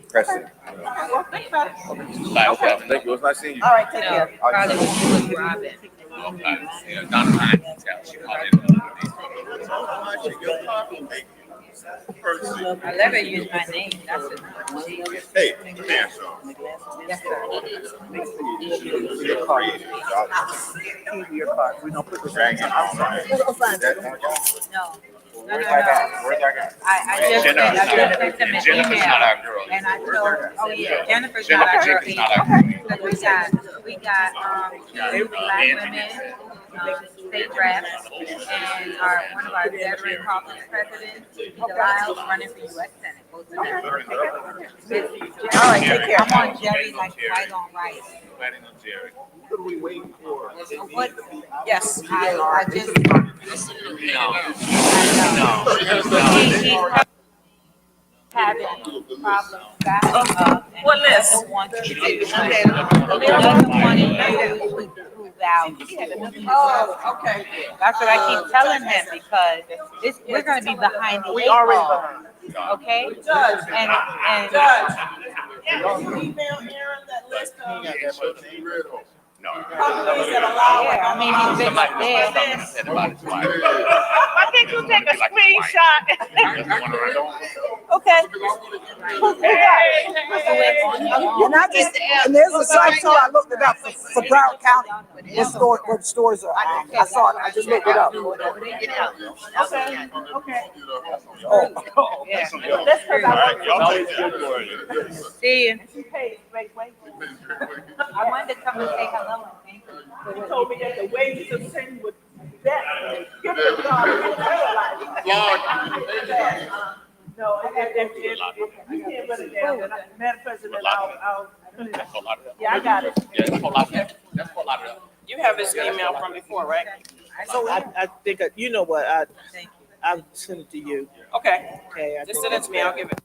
pressing. Well, think about it. Okay. Thank you. It was nice seeing you. All right, take No, care. probably was Robin. I let her use my name. That's it. Hey, man, so. Yes, sir. We don't put the dragon outside. No. Where's that guy? Where's that guy? I just sent him an email, and I told, oh yeah, Jennifer's not our girl either. But we got, two black women, state reps, and one of our veteran caucus presidents, Lyles, running for U.S. Senate. Both of them. All right, take care. I'm on Jerry, like right on right. What are we waiting for? What? Yes. I just. having problems backing up. What list? Doesn't want to use, doesn't want to use who values. Oh, okay. That's what I keep telling him, because we're gonna be behind the eight ball. Okay? Judge. And Judge, can you email Aaron that list of companies that allow? yeah, I mean, he's been up there. I think you'll take a screenshot. Okay. And I just, and there's a site too, I looked it up for Broward County, what stores are, I saw it, I just looked it up. That's because I See you. Hey, wait. I wanted to come and say hello and thank you. You told me that the wages of sin would that. Give it to God. No, you can't run it down. Madam President, I'll. Yeah, I got it. You have his email from before, right? So I think, you know what, Thank you. I'll send it to you. Okay, Okay. just send it to me, I'll give it.